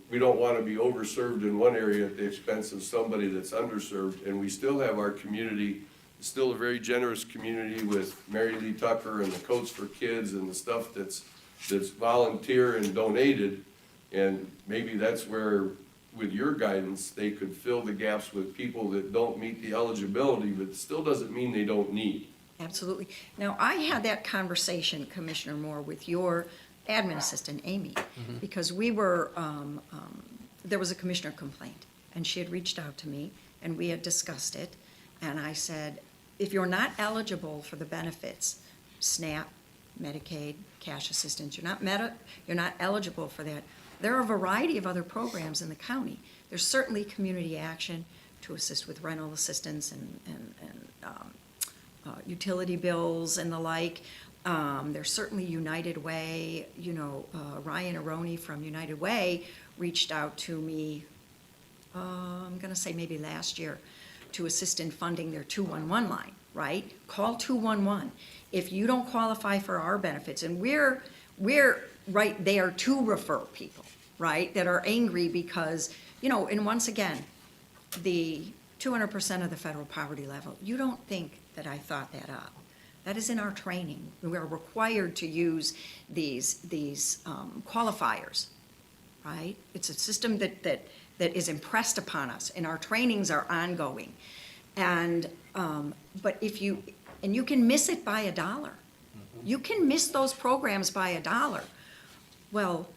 we don't want to be overserved in one area at the expense of somebody that's underserved. And we still have our community, still a very generous community with Mary Lee Tucker and the Coats for Kids and the stuff that's volunteer and donated. And maybe that's where, with your guidance, they could fill the gaps with people that don't meet the eligibility, but still doesn't mean they don't need. Absolutely. Now, I had that conversation, Commissioner Moore, with your admin assistant, Amy, because we were, there was a commissioner complaint, and she had reached out to me, and we had discussed it, and I said, if you're not eligible for the benefits, SNAP, Medicaid, cash assistance, you're not eligible for that. There are a variety of other programs in the county. There's certainly community action to assist with rental assistance and utility bills and the like. There's certainly United Way. Ryan Aroni from United Way reached out to me, I'm going to say maybe last year, to assist in funding their 211 line, right? Call 211. If you don't qualify for our benefits, and we're right there to refer people, right, that are angry because, and once again, the 200% of the federal poverty level, you don't think that I thought that up. That is in our training. We are required to use these qualifiers, right? It's a system that is impressed upon us, and our trainings are ongoing. And but you can miss it by $1. You can miss those programs by $1. Well,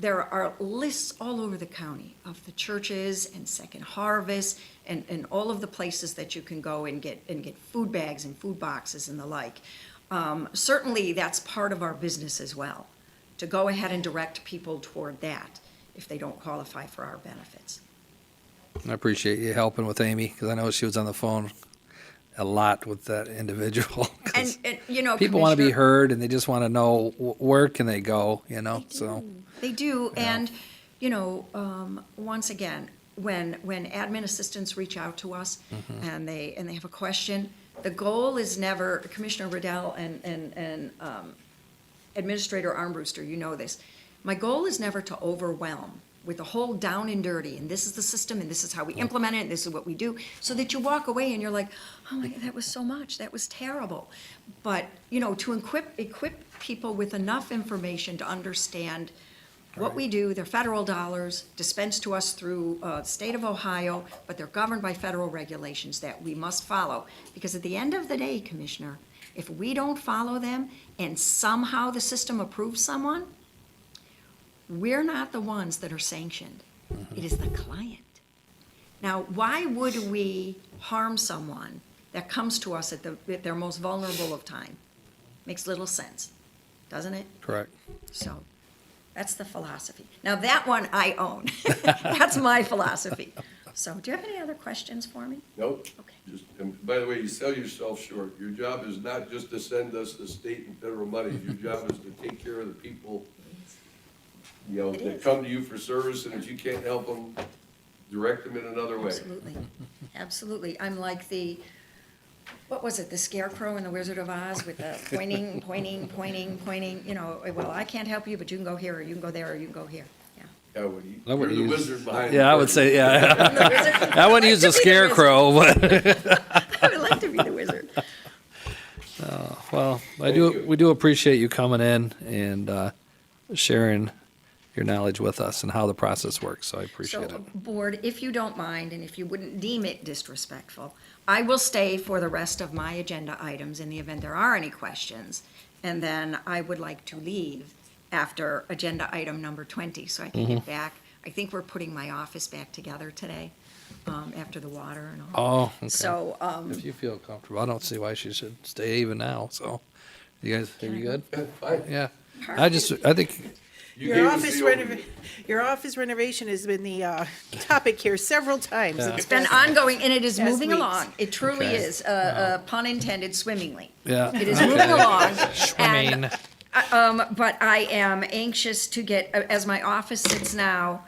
there are lists all over the county of the churches and Second Harvest and all of the places that you can go and get food bags and food boxes and the like. Certainly, that's part of our business as well, to go ahead and direct people toward that if they don't qualify for our benefits. I appreciate you helping with Amy, because I know she was on the phone a lot with that individual. 'Cause And you know, people want to be Commissioner- heard, and they just want to know where can they go, you know, so. They do, and, you know, once again, when admin assistants reach out to us and they have a question, the goal is never, Commissioner Riddell and Administrator Armbruster, you know this, my goal is never to overwhelm with the whole down and dirty, and this is the system, and this is how we implement it, and this is what we do, so that you walk away and you're like, oh my God, that was so much, that was terrible. But, you know, to equip people with enough information to understand what we do, they're federal dollars dispensed to us through the state of Ohio, but they're governed by federal regulations that we must follow. Because at the end of the day, Commissioner, if we don't follow them and somehow the system approves someone, we're not the ones that are sanctioned. It is the client. Now, why would we harm someone that comes to us at their most vulnerable of time? Makes little sense, doesn't it? Correct. So, that's the philosophy. Now, that one I own. That's my philosophy. So, do you have any other questions for me? Nope. Okay. Just, and by the way, you sell yourself short. Your job is not just to send us the state and federal money. Your job is to take care of the people, you know, It that is. come to you for service, and if you can't help them, direct them in another way. Absolutely. Absolutely. I'm like what was it, the scarecrow in the Wizard of Oz with the pointing, you know, well, I can't help you, but you can go here, or you can go there, or you can go here. Yeah. Yeah, when you, I wouldn't you're the use- wizard behind. Yeah, I would say, yeah. The wizard- I wouldn't use I'd a like to be the wizard. scarecrow, but, I would like to be the wizard. well, you. we do appreciate you coming in and sharing your knowledge with us and how the process works, so I appreciate So, it. Board, if you don't mind, and if you wouldn't deem it disrespectful, I will stay for the rest of my agenda items in the event there are any questions. And then I would like to leave after agenda item number 20, so I can Mm-hmm. get back. I think we're putting my office back together today, after the water and all. Oh, okay. So, If you feel comfortable, I don't see why she should stay even now, so. You guys, are you good? Yeah, fine. Yeah. I think, You gave us the overview. Your office renovation has been the topic here several times. Yeah. in the it's been past- ongoing, and it is Past moving weeks. along. It truly Okay. is, pun intended, swimmingly. yeah. It is moving along. Swimming. But I am anxious to get, as my office sits now,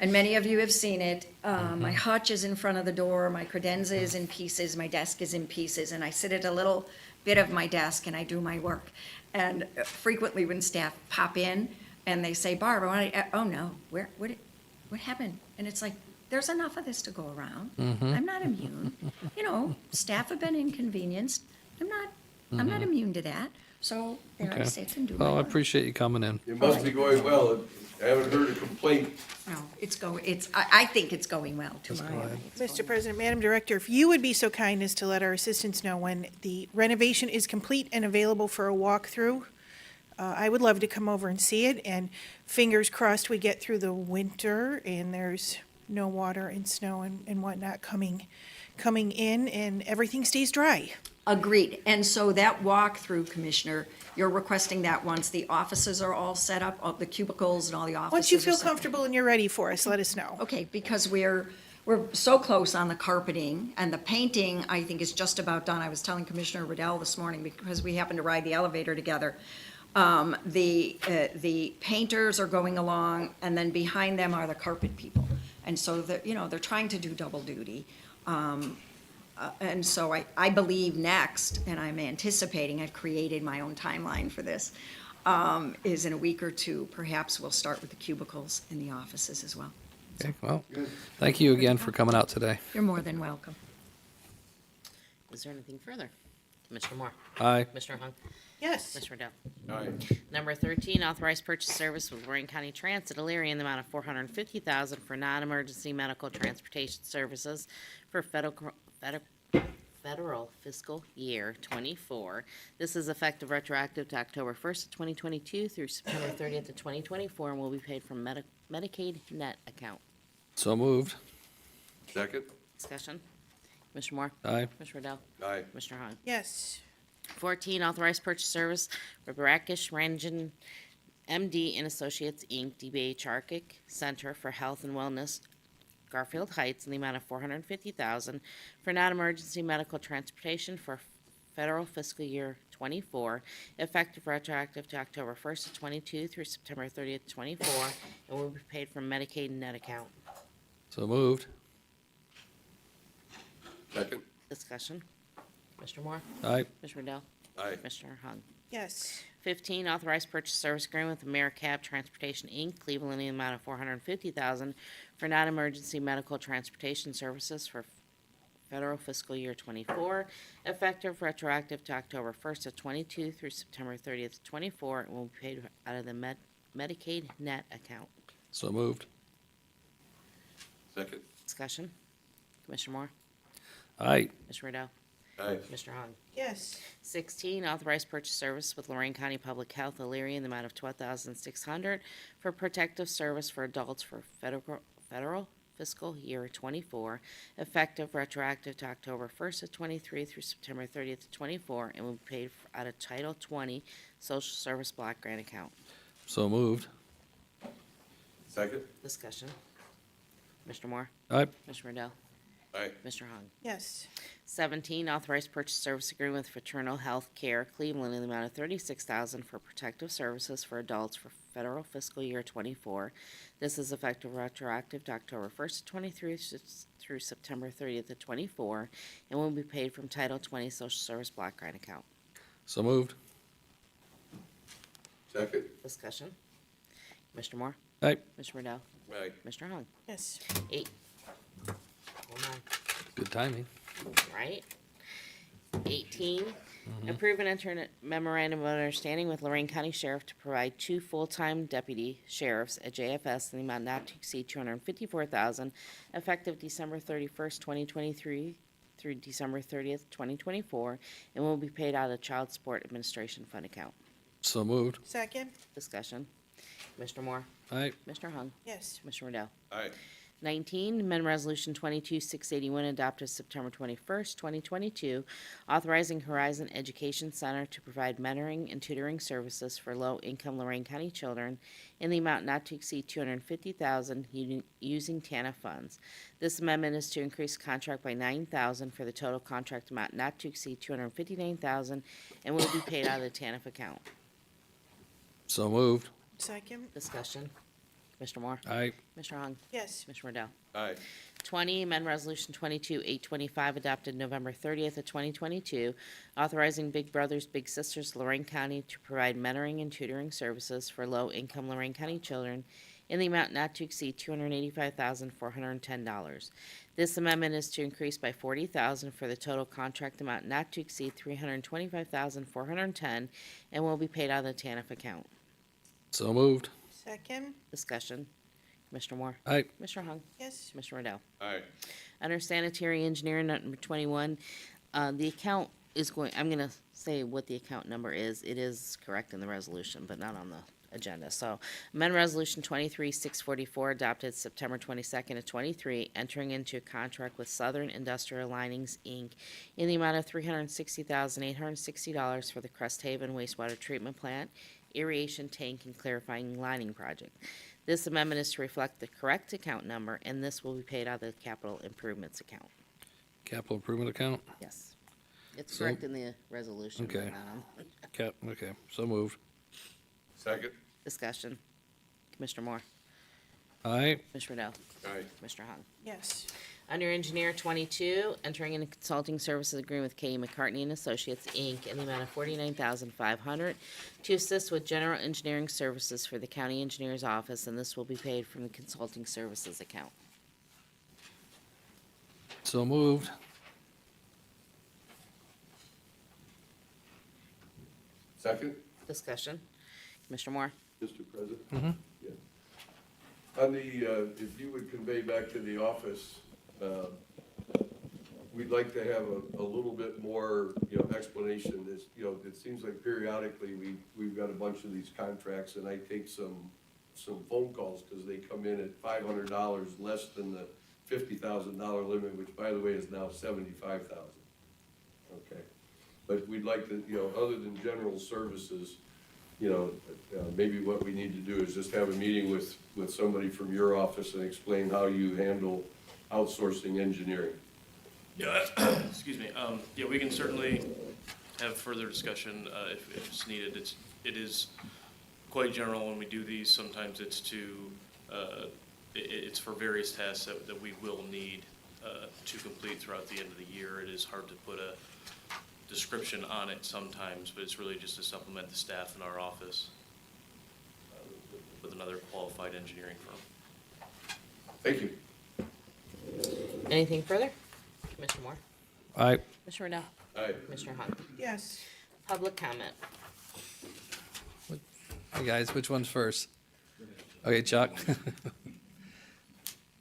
and many of you have seen it, my hutch is in front of the door, my credenza is in pieces, my desk is in pieces, and I sit at a little bit of my desk and I do my work. And frequently when staff pop in and they say, Barb, oh no, what happened? And it's like, there's enough of this to go around. I'm not immune. You know, staff have been inconvenienced. I'm not immune to that. So there I Okay. sit and do my Well, I work. appreciate you coming in. It must be going well. I haven't heard a complaint. No, I think it's going well to my eye. Mr. President, Madam Director, if you would be so kind as to let our assistants know when the renovation is complete and available for a walkthrough, I would love to come over and see it, and fingers crossed we get through the winter and there's no water and snow and whatnot coming in and everything stays dry. Agreed. And so that walkthrough, Commissioner, you're requesting that once the offices are all set up, all the cubicles and all the offices Once you are feel set up? comfortable and you're ready for us, let us know. Okay, because we're so close on the carpeting, and the painting, I think, is just about done. I was telling Commissioner Riddell this morning, because we happened to ride the elevator together. The painters are going along, and then behind them are the carpet people. And so, they're trying to do double duty. And so I believe next, and I'm anticipating, I've created my own timeline for this, is in a week or two, perhaps we'll start with the cubicles in the offices as well. Okay, well, thank you again for coming out today. You're more than welcome. Is there anything further? Commissioner Moore? Aye. Commissioner Hung? Yes. Mr. Riddell? All right. Number 13, authorized purchase service with Lorain County Transit, Elyria, in the amount of $450,000 for non-emergency medical transportation services for federal fiscal year 24. This is effective retroactive to October 1st of 2022 through September 30th of 2024 and will be paid from Medicaid net account. So moved. Second? Discussion. Mr. Moore? Aye. Mr. Riddell? Aye. Mr. Hung? yes, 14, authorized purchase service for Barakish Ranjan MD and Associates, Inc., DBA Arctic Center for Health and Wellness, Garfield Heights, in the amount of $450,000 for non-emergency medical transportation for federal fiscal year 24, effective retroactive to October 1st of 22 through September 30th, 24, and will be paid from Medicaid net account. So moved. Second? Discussion. Mr. Moore? Aye. Mr. Riddell? Aye. Mr. Hung? yes, 15, authorized purchase service agreement with AmeriCab Transportation, Inc., Cleveland, in the amount of $450,000 for non-emergency medical transportation services for federal fiscal year 24, effective retroactive to October 1st of 22 through September 30th of 24, and will be paid out of the Medicaid net account. So moved. Second? Discussion. Commissioner Moore? Aye. Mr. Riddell? Aye. Mr. Hung? yes, 16, authorized purchase service with Lorain County Public Health, Elyria, in the amount of $12,600 for protective service for adults for federal fiscal year 24, effective retroactive to October 1st of 23 through September 30th of 24, and will be paid out of Title 20 Social Service Block Grant account. So moved. Second? Discussion. Mr. Moore? Aye. Mr. Riddell? Aye. Mr. Hung? yes, 17, authorized purchase service agreement with Fraternal Health Care Cleveland, in the amount of $36,000 for protective services for adults for federal fiscal year 24. This is effective retroactive to October 1st of 23 through September 30th of 24, and will be paid from Title 20 Social Service Block Grant account. So moved. Second? Discussion. Mr. Moore? Aye. Mr. Riddell? Aye. Mr. Hung? yes, 8. Hold on. Good timing. Right? 18, approve and enter a memorandum of understanding with Lorain County Sheriff to provide 2 full-time deputy sheriffs at JFS in the amount not to exceed $254,000, effective December 31st, 2023 through December 30th, 2024, and will be paid out of the Child Support Administration Fund account. So moved. second, Discussion. Mr. Moore? Aye. Mr. Hung? yes, Mr. Riddell? Aye. 19, Amendment Resolution 22-681 adopted September 21st, 2022, authorizing Horizon Education Center to provide mentoring and tutoring services for low-income Lorain County children in the amount not to exceed $250,000 using TANF funds. This amendment is to increase contract by $9,000 for the total contract amount not to exceed $259,000 and will be paid out of the TANF account. So moved. second, Discussion. Mr. Moore? Aye. Mr. Hung? yes, Mr. Riddell? Aye. 20, amend Resolution 22-825 adopted November 30th of 2022, authorizing Big Brothers Big Sisters Lorain County to provide mentoring and tutoring services for low-income Lorain County children in the amount not to exceed $285,410. This amendment is to increase by $40,000 for the total contract amount not to exceed $325,410 and will be paid out of the TANF account. So moved. second, Discussion. Mr. Moore? Aye. Mr. Hung? yes, Mr. Riddell? Aye. Under sanitary engineering, number 21, the account is going, I'm gonna say what the account number is. It is correct in the resolution, but not on the agenda. So, amend Resolution 23-644 adopted September 22nd of 23, entering into a contract with Southern Industrial Linings, Inc. in the amount of $360,860 for the Crest Haven wastewater treatment plant, aeration tank, and clarifying lining project. This amendment is to reflect the correct account number, and this will be paid out of the capital improvements account. Capital improvement account. Yes. It's So- correct in the resolution. but Okay. not on- Okay. So moved. Second? Discussion. Commissioner Moore? Aye. Mr. Riddell? Aye. Mr. Hung? yes, Under Engineer 22, entering in a consulting services agreement with K. McCartney and Associates, Inc., in the amount of $49,500 to assist with general engineering services for the county engineer's office, and this will be paid from the consulting services account. So moved. Second? Discussion. Commissioner Moore? Mr. President? Yeah. On the, if you would convey back to the office, we'd like to have a little bit more, explanation. This, it seems like periodically we've got a bunch of these contracts, and I take some phone calls because they come in at $500 less than the $50,000 limit, which, by the way, is now $75,000. Okay, but we'd like to, other than general services, maybe what we need to do is just have a meeting with somebody from your office and explain how you handle outsourcing engineering. Yeah, excuse me. Yeah, we can certainly have further discussion if it's needed. It is quite general when we do these. Sometimes it's it's for various tasks that we will need to complete throughout the end of the year. It is hard to put a description on it sometimes, but it's really just to supplement the staff in our office with another qualified engineering firm. Thank you. Anything further? Commissioner Moore? Aye. Commissioner Riddell? Aye. Commissioner Hunt? Yes. Public comment. Hey, guys, which one's first? Okay, Chuck.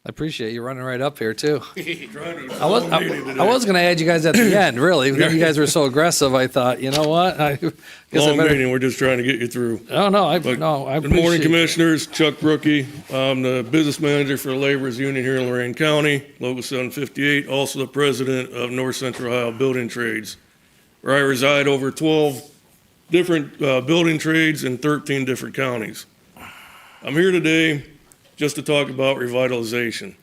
I appreciate you running right up here, too. I was going to add you guys at the end, really. You guys were so aggressive, I thought, you know what? I guess I Long better. meeting, we're just trying to get you through. Oh, no, I Good morning, appreciate- Commissioners. Chuck Brookie. I'm the business manager for the Laborers Union here in Lorain County, Local 758, also the president of North Central Ohio Building Trades, where I reside over 12 different building trades in 13 different counties. I'm here today just to talk about revitalization.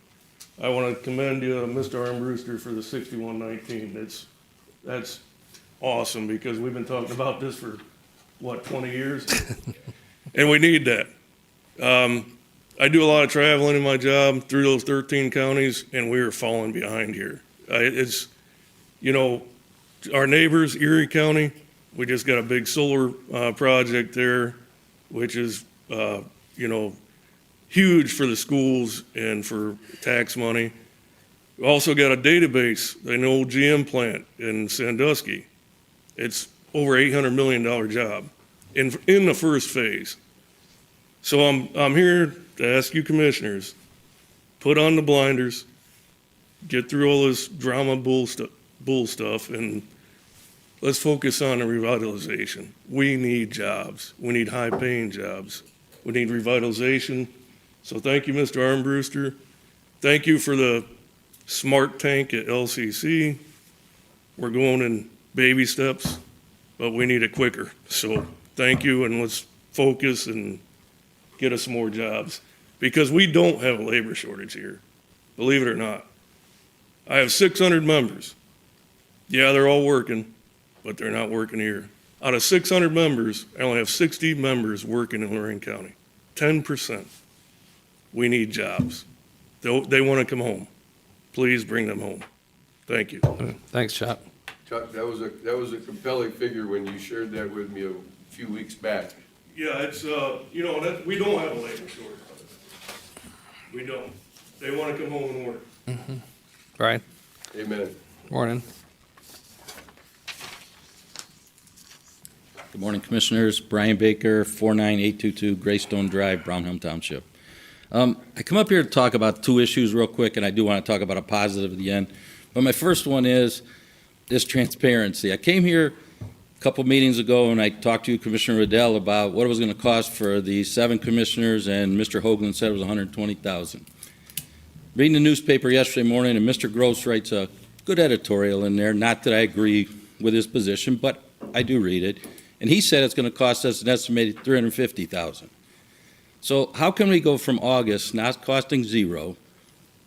I want to commend you, Mr. Armbruster, for the 6119. That's awesome, because we've been talking about this for, 20 years? And we need that. I do a lot of traveling in my job through those 13 counties, and we are falling behind here. It's, our neighbors, Erie County, we just got a big solar project there, which is, huge for the schools and for tax money. We also got a database, an old GM plant in Sandusky. It's over $800 million job in the first phase. So I'm here to ask you commissioners, put on the blinders, get through all this drama bull stuff, and let's focus on the revitalization. We need jobs. We need high-paying jobs. We need revitalization. So thank you, Mr. Armbruster. Thank you for the smart tank at LCC. We're going in baby steps, but we need it quicker. So thank you, and let's focus and get us more jobs, because we don't have a labor shortage here, believe it or not. I have 600 members. Yeah, they're all working, but they're not working here. Out of 600 members, I only have 60 members working in Lorain County, 10%. We need jobs. They want to come home. Please bring them home. Thank you. Thanks, Chuck. Chuck, that was a compelling figure when you shared that with me a few weeks back. Yeah, it's, we don't have a labor shortage. We don't. They want to come home and work. Brian? Amen. Morning. Good morning, Commissioners. Brian Baker, 49822 Greystone Drive, Brownhelm Township. I come up here to talk about two issues real quick, and I do want to talk about a positive at the end. But my first one is transparency. I came here a couple meetings ago, and I talked to you, Commissioner Riddell, about what it was going to cost for the 7 commissioners, and Mr. Hoagland said it was $120,000. Reading the newspaper yesterday morning, and Mr. Gross writes a good editorial in there, not that I agree with his position, but I do read it. And he said it's going to cost us an estimated $350,000. So how can we go from August, not costing zero,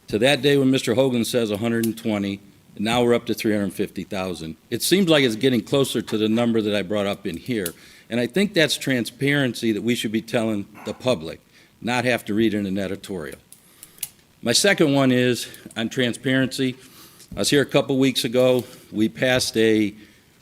to that day when Mr. Hoagland says 120, and now we're up to 350,000? It seems like it's getting closer to the number that I brought up in here. And I think that's transparency that we should be telling the public, not have to read in an editorial. My second one is on transparency. I was here a couple weeks ago. We passed a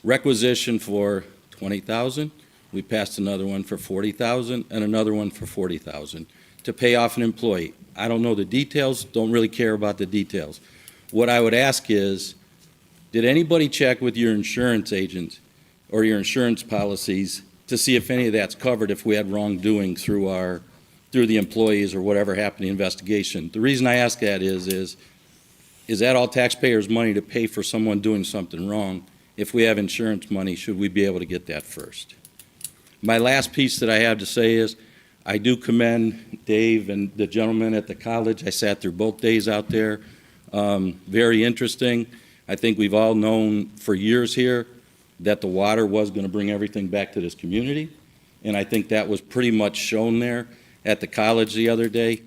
requisition for $20,000. We passed another one for $40,000 and another one for $40,000 to pay off an employee. I don't know the details, don't really care about the details. What I would ask is, did anybody check with your insurance agent or your insurance policies to see if any of that's covered if we had wrongdoing through the employees or whatever happened in the investigation? The reason I ask that is is that all taxpayers' money to pay for someone doing something wrong? If we have insurance money, should we be able to get that first? My last piece that I have to say is, I do commend Dave and the gentleman at the college. I sat through both days out there. Very interesting. I think we've all known for years here that the water was going to bring everything back to this community, and I think that was pretty much shown there at the college the other day.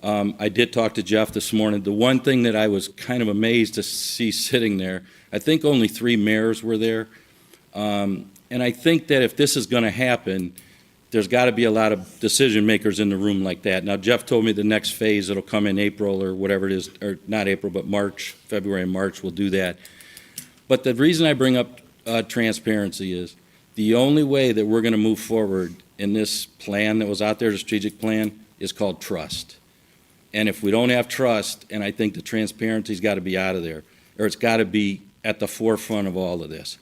I did talk to Jeff this morning. The one thing that I was kind of amazed to see sitting there, I think only 3 mayors were there, and I think that if this is going to happen, there's got to be a lot of decision makers in the room like that. Now, Jeff told me the next phase, it'll come in April or whatever it is, or not April, but March, February and March, we'll do that. But the reason I bring up transparency is the only way that we're going to move forward in this plan that was out there, the strategic plan, is called trust. And if we don't have trust, and I think the transparency's got to be out of there, or it's got to be at the forefront of all of this.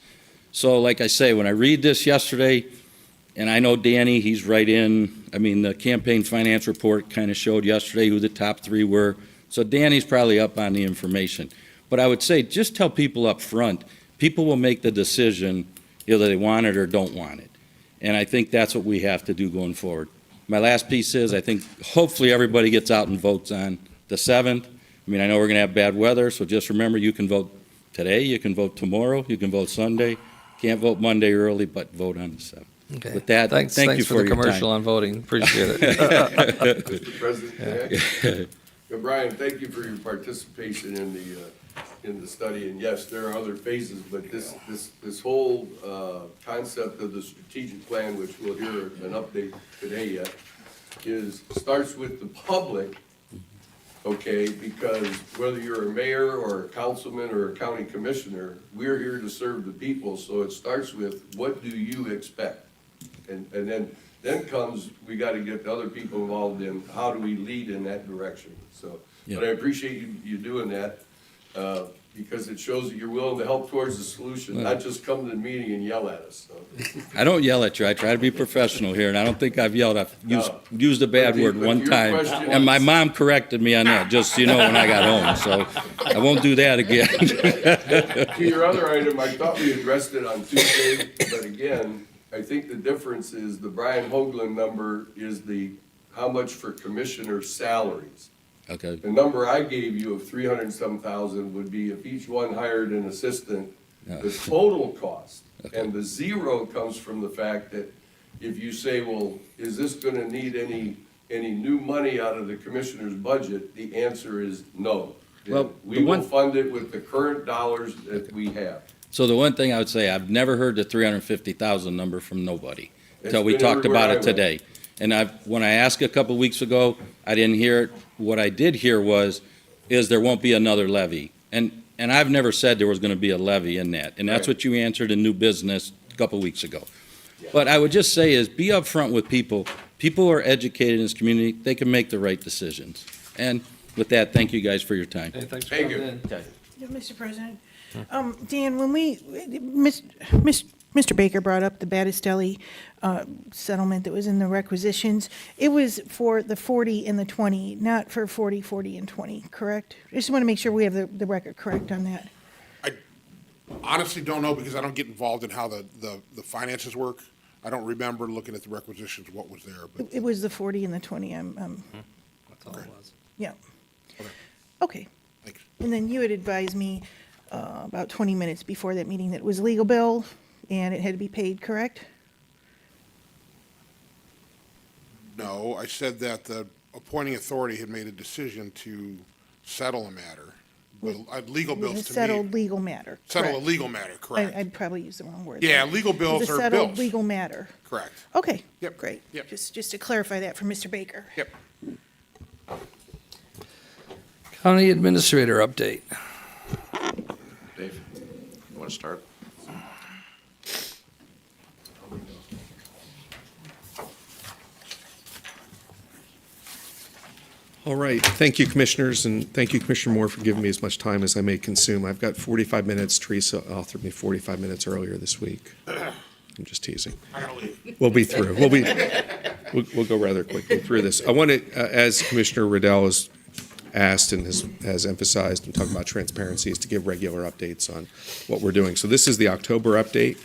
So like I say, when I read this yesterday, and I know Danny, he's right in, I mean, the campaign finance report kind of showed yesterday who the top 3 were. So Danny's probably up on the information. But I would say, just tell people up front, people will make the decision whether they want it or don't want it. And I think that's what we have to do going forward. My last piece is, I think hopefully everybody gets out and votes on the 7th. I mean, I know we're going to have bad weather, so just remember you can vote today, you can vote tomorrow, you can vote Sunday. Can't vote Monday early, but vote on the 7th. Okay. With that, thanks thank you for for the your commercial time. on voting. Appreciate it. Mr. President, Brian, thank you for your participation in the study. And yes, there are other phases, but this whole concept of the strategic plan, which we'll hear an update today yet, starts with the public, okay? Because whether you're a mayor or a councilman or a county commissioner, we're here to serve the people. So it starts with, what do you expect? And then comes, we got to get the other people involved in how do we lead in that direction. So, but I appreciate you doing that, because it shows that you're willing to help towards the solution, not just come to the meeting and yell at us. So. I don't yell at you. I try to be professional here, and I don't think I've yelled. I've used a bad word one time, and my mom corrected me on that, just so you know, when I got home. So I won't do that again. To your other item, I thought we addressed it on Tuesday, but again, I think the difference is the Brian Hoagland number is how much for commissioner salaries. Okay. The number I gave you of 300-some-thousand would be if each one hired an assistant, the total cost. Okay. And the 0 comes from the fact that if you say, well, is this gonna need any new money out of the commissioner's budget? The answer is no. Well, We will fund it with the current dollars that we have. So the one thing I would say, I've never heard the 350,000 number from nobody until we been talked everywhere about I it went. today. And when I asked a couple weeks ago, I didn't hear it. What I did hear is there won't be another levy. And I've never said there was going to be a levy in that. And that's Right. what you answered in new business a couple weeks ago. But I would just say is be upfront with people. People who are educated in this community, they can make the right decisions. And with that, thank you guys for your time. Hey, thanks for Thank coming you. in. Yeah, Mr. President. Dan, when Mr. Baker brought up the Battistelli settlement that was in the requisitions, it was for the 40 and the 20, not for 40, 40, and 20, correct? I just want to make sure we have the record correct on that. I honestly don't know because I don't get involved in how the finances work. I don't remember looking at the requisitions, what was there, but It was the 40 and the 20, That's all it was. yeah. Okay. Okay. thanks. And then you had advised me about 20 minutes before that meeting that it was a legal bill and it had to be paid, correct? No, I said that the appointing authority had made a decision to settle a matter, but legal bills to me. Settled legal matter. Settle a correct. legal matter, correct. I'd probably use the wrong word. Yeah, there. legal It bills was a are settled bills. legal matter. Correct. Okay. Yep, Great. yep. Just to clarify that for Mr. Baker. Yep. County Administrator update. Dave, you want to start? All right. Thank you, Commissioners, and thank you, Commissioner Moore, for giving me as much time as I may consume. I've got 45 minutes. Teresa offered me 45 minutes earlier this week. I'm just teasing. I gotta leave. We'll be through. We'll go rather quickly through this. I want to, as Commissioner Riddell has asked and has emphasized and talked about transparency is to give regular updates on what we're doing. So this is the October update,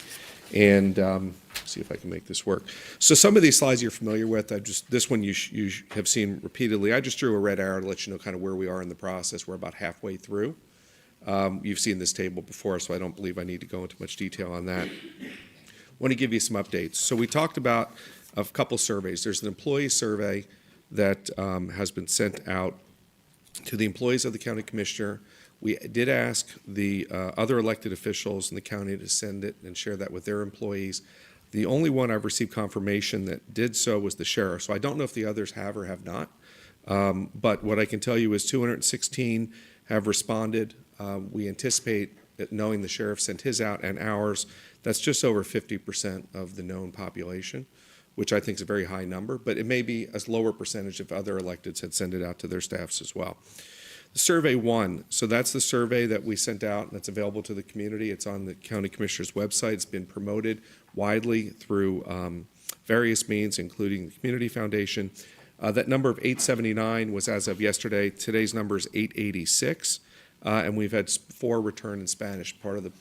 and see if I can make this work. So some of these slides you're familiar with. This one you have seen repeatedly. I just drew a red arrow to let you know kind of where we are in the process. We're about halfway through. You've seen this table before, so I don't believe I need to go into much detail on that. I want to give you some updates. So we talked about a couple surveys. There's an employee survey that has been sent out to the employees of the county commissioner. We did ask the other elected officials in the county to send it and share that with their employees. The only one I've received confirmation that did so was the sheriff. So I don't know if the others have or have not. But what I can tell you is 216 have responded. We anticipate that, knowing the sheriff sent his out and ours, that's just over 50% of the known population, which I think is a very high number, but it may be a lower percentage if other electeds had sent it out to their staffs as well. The survey one, so that's the survey that we sent out and that's available to the community. It's on the county commissioner's website. It's been promoted widely through various means, including the Community Foundation. That number of 879 was as of yesterday. Today's number is 886, and we've had 4 return in Spanish. Part of the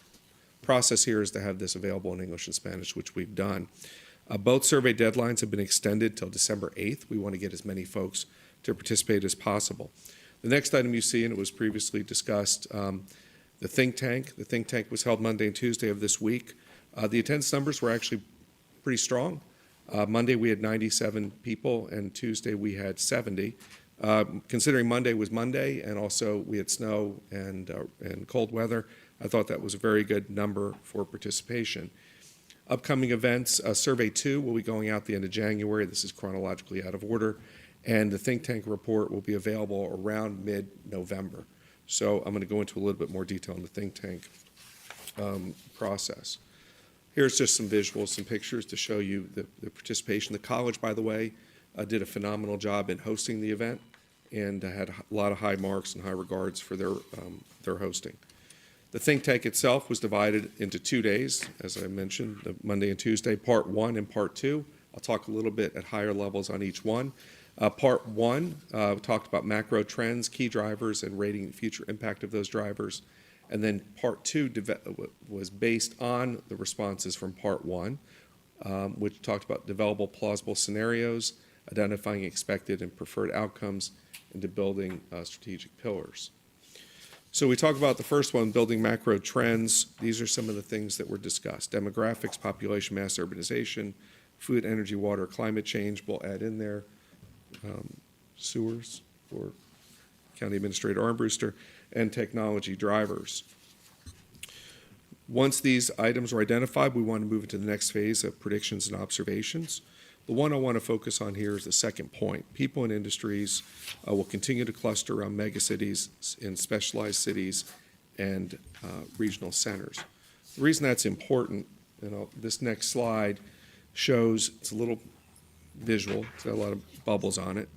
process here is to have this available in English and Spanish, which we've done. Both survey deadlines have been extended till December 8th. We want to get as many folks to participate as possible. The next item you see, and it was previously discussed, the think tank. The think tank was held Monday and Tuesday of this week. The attendance numbers were actually pretty strong. Monday we had 97 people, and Tuesday we had 70. Considering Monday was Monday, and also we had snow and cold weather, I thought that was a very good number for participation. Upcoming events, Survey 2 will be going out the end of January. This is chronologically out of order. And the think tank report will be available around mid-November. So I'm going to go into a little bit more detail on the think tank process. Here's just some visuals, some pictures to show you the participation. The college, by the way, did a phenomenal job in hosting the event and had a lot of high marks and high regards for their hosting. The think tank itself was divided into 2 days, as I mentioned, Monday and Tuesday, part 1 and part 2. I'll talk a little bit at higher levels on each one. Part 1 talked about macro trends, key drivers, and rating the future impact of those drivers. And then part 2 was based on the responses from part 1, which talked about developable plausible scenarios, identifying expected and preferred outcomes, into building strategic pillars. So we talk about the first one, building macro trends. These are some of the things that were discussed. Demographics, population, mass urbanization, food, energy, water, climate change, we'll add in there. Sewers for County Administrator Armbruster, and technology drivers. Once these items are identified, we want to move into the next phase of predictions and observations. The one I want to focus on here is the second point. People and industries will continue to cluster around megacities in specialized cities and regional centers. The reason that's important, this next slide shows, it's a little visual, it's got a lot of bubbles on it,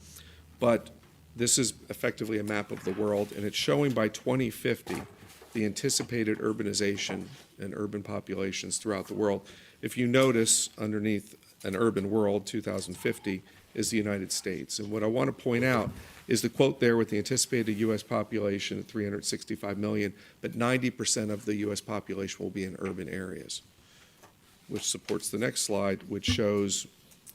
but this is effectively a map of the world, and it's showing by 2050 the anticipated urbanization and urban populations throughout the world. If you notice, underneath an urban world, 2050, is the United States. And what I want to point out is the quote there with the anticipated U.S. population at 365 million, but 90% of the U.S. population will be in urban areas, which supports the next slide, which shows,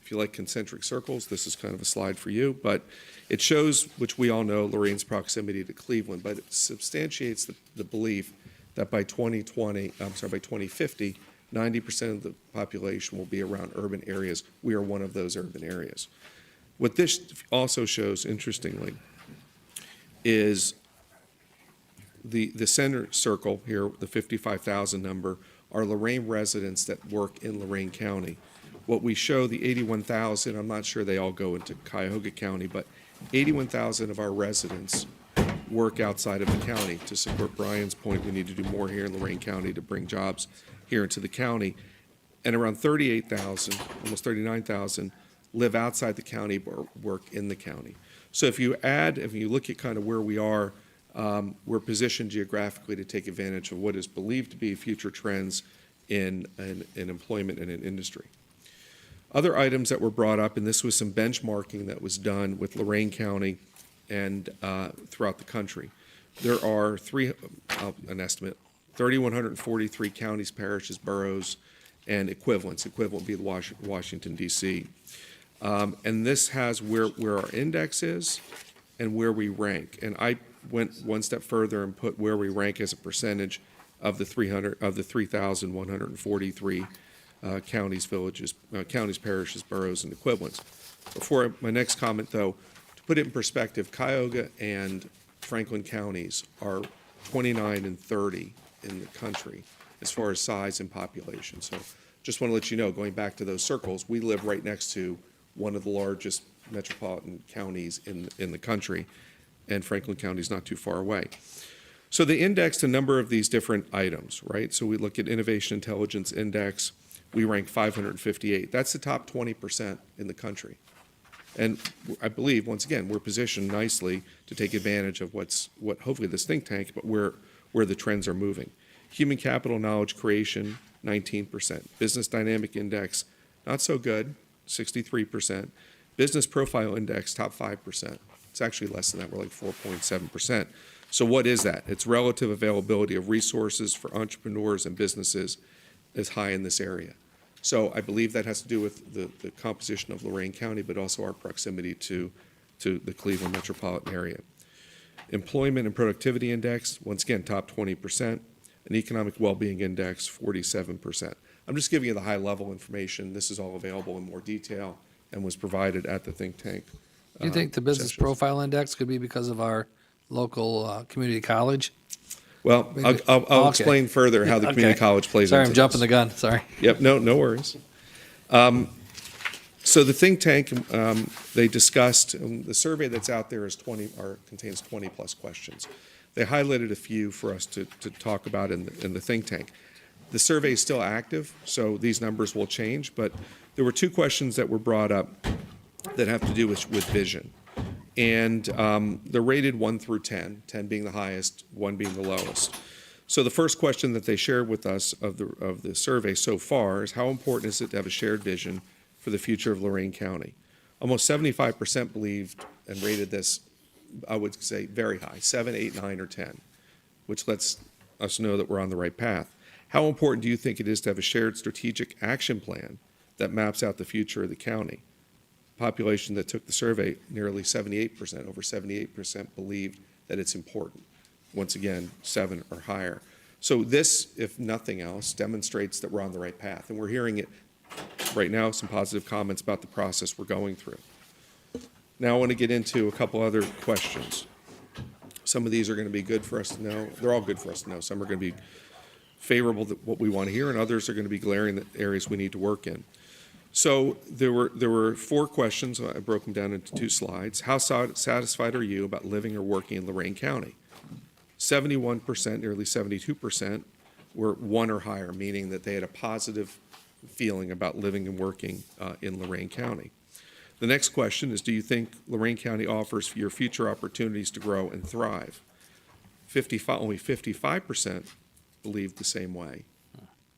if you like concentric circles, this is kind of a slide for you, but it shows, which we all know, Lorain's proximity to Cleveland, but it substantiates the belief that by 2050, 90% of the population will be around urban areas. We are one of those urban areas. What this also shows, interestingly, is the center circle here, the 55,000 number, are Lorain residents that work in Lorain County. What we show, the 81,000, I'm not sure they all go into Cuyahoga County, but 81,000 of our residents work outside of the county. To support Brian's point, we need to do more here in Lorain County to bring jobs here into the county. And around 38,000, almost 39,000, live outside the county but work in the county. So if you look at kind of where we are, we're positioned geographically to take advantage of what is believed to be future trends in employment and in industry. Other items that were brought up, and this was some benchmarking that was done with Lorain County and throughout the country. There are an estimate, 3,143 counties, parishes, boroughs, and equivalents. Equivalent would be the Washington, D.C. And this has where our index is and where we rank. And I went one step further and put where we rank as a percentage of the 3,143 counties, villages, counties, parishes, boroughs, and equivalents. Before my next comment, though, to put it in perspective, Cuyahoga and Franklin counties are 29 and 30 in the country as far as size and population. So just want to let you know, going back to those circles, we live right next to one of the largest metropolitan counties in the country, and Franklin County is not too far away. So they indexed a number of these different items, right? So we look at Innovation Intelligence Index, we rank 558. That's the top 20% in the country. And I believe, once again, we're positioned nicely to take advantage of what hopefully this think tank, but where the trends are moving. Human Capital Knowledge Creation, 19%. Business Dynamic Index, not so good, 63%. Business Profile Index, top 5%. It's actually less than that, we're like 4.7%. So what is that? It's relative availability of resources for entrepreneurs and businesses is high in this area. So I believe that has to do with the composition of Lorain County, but also our proximity to the Cleveland metropolitan area. Employment and Productivity Index, once again, top 20%. An Economic Wellbeing Index, 47%. I'm just giving you the high-level information. This is all available in more detail and was provided at the think tank. Do you think the Business sessions. Profile Index could be because of our local community college? Well, I'll Okay. explain further how the Okay. community college plays Sorry, into I'm jumping this. the gun, sorry. Yep, no worries. So the think tank, they discussed, the survey that's out there contains 20-plus questions. They highlighted a few for us to talk about in the think tank. The survey is still active, so these numbers will change, but there were two questions that were brought up that have to do with vision. And they're rated 1 through 10, 10 being the highest, 1 being the lowest. So the first question that they shared with us of the survey so far is, how important is it to have a shared vision for the future of Lorain County? Almost 75% believed and rated this, I would say, very high, 7, 8, 9, or 10, which lets us know that we're on the right path. How important do you think it is to have a shared strategic action plan that maps out the future of the county? Population that took the survey, nearly 78%, over 78% believed that it's important. Once again, 7 or higher. So this, if nothing else, demonstrates that we're on the right path. And we're hearing it right now, some positive comments about the process we're going through. Now I want to get into a couple other questions. Some of these are going to be good for us to know. They're all good for us to know. Some are going to be favorable to what we want to hear, and others are going to be glaring areas we need to work in. So there were 4 questions. I broke them down into 2 slides. How satisfied are you about living or working in Lorain County? 71%, nearly 72%, were 1 or higher, meaning that they had a positive feeling about living and working in Lorain County. The next question is, do you think Lorain County offers your future opportunities to grow and thrive? Only 55% believed the same way.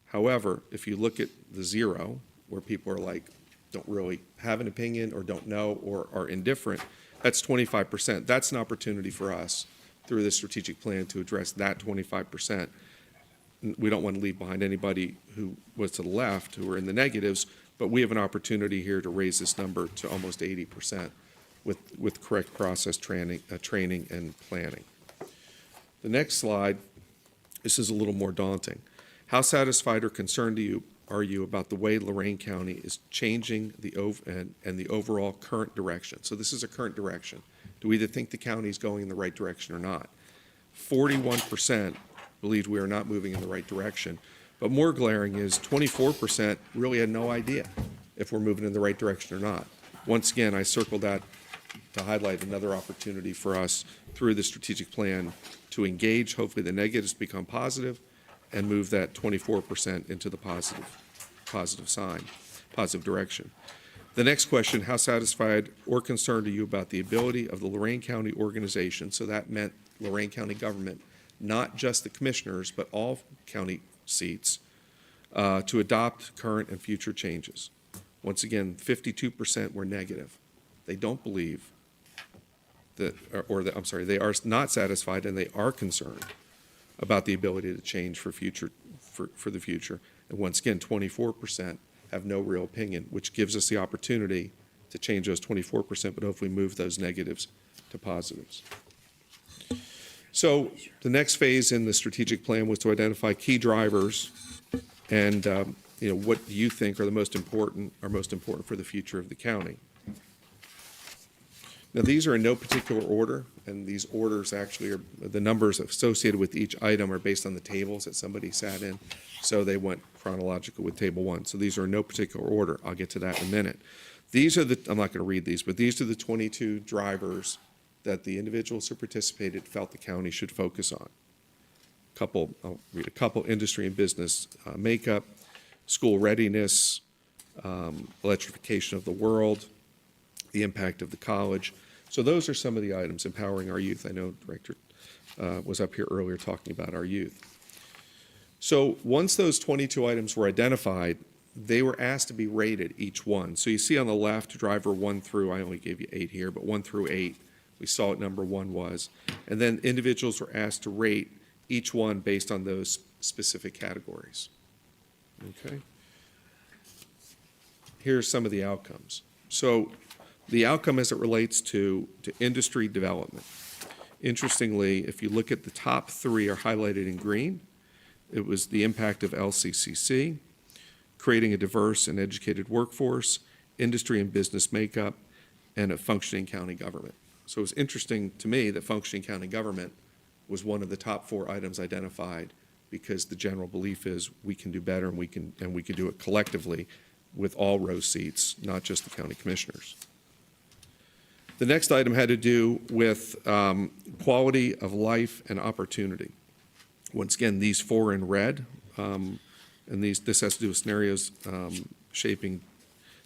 However, if you look at the 0, where people are like, don't really have an opinion or don't know or are indifferent, that's 25%. That's an opportunity for us through this strategic plan to address that 25%. We don't want to leave behind anybody who was to the left, who are in the negatives, but we have an opportunity here to raise this number to almost 80% with correct process training and planning. The next slide, this is a little more daunting. How satisfied or concerned are you about the way Lorain County is changing and the overall current direction? So this is a current direction. Do we either think the county is going in the right direction or not? 41% believed we are not moving in the right direction. But more glaring is 24% really had no idea if we're moving in the right direction or not. Once again, I circled that to highlight another opportunity for us through the strategic plan to engage, hopefully the negatives become positive, and move that 24% into the positive direction. The next question, how satisfied or concerned are you about the ability of the Lorain County organization, so that meant Lorain County government, not just the commissioners, but all county seats, to adopt current and future changes? Once again, 52% were negative. They don't believe they are not satisfied and they are concerned about the ability to change for the future. And once again, 24% have no real opinion, which gives us the opportunity to change those 24%, but hopefully move those negatives to positives. So the next phase in the strategic plan was to identify key drivers and what do you think are most important for the future of the county. Now, these are in no particular order, and these orders actually are, the numbers associated with each item are based on the tables that somebody sat in, so they went chronological with table 1. So these are in no particular order. I'll get to that in a minute. These are I'm not going to read these, but these are the 22 drivers that the individuals who participated felt the county should focus on. I'll read a couple: industry and business makeup, school readiness, electrification of the world, the impact of the college. So those are some of the items. Empowering our youth. I know Director was up here earlier talking about our youth. So once those 22 items were identified, they were asked to be rated, each one. So you see on the left, driver 1 through, I only gave you 8 here, but 1 through 8, we saw what number 1 was. And then individuals were asked to rate each one based on those specific categories. Okay? Here's some of the outcomes. So the outcome as it relates to industry development. Interestingly, if you look at the top 3 are highlighted in green. It was the impact of LCCC, creating a diverse and educated workforce, industry and business makeup, and a functioning county government. So it was interesting to me that functioning county government was one of the top 4 items identified, because the general belief is we can do better and we can do it collectively with all row seats, not just the county commissioners. The next item had to do with quality of life and opportunity. Once again, these 4 in red, and this has to do with scenarios shaping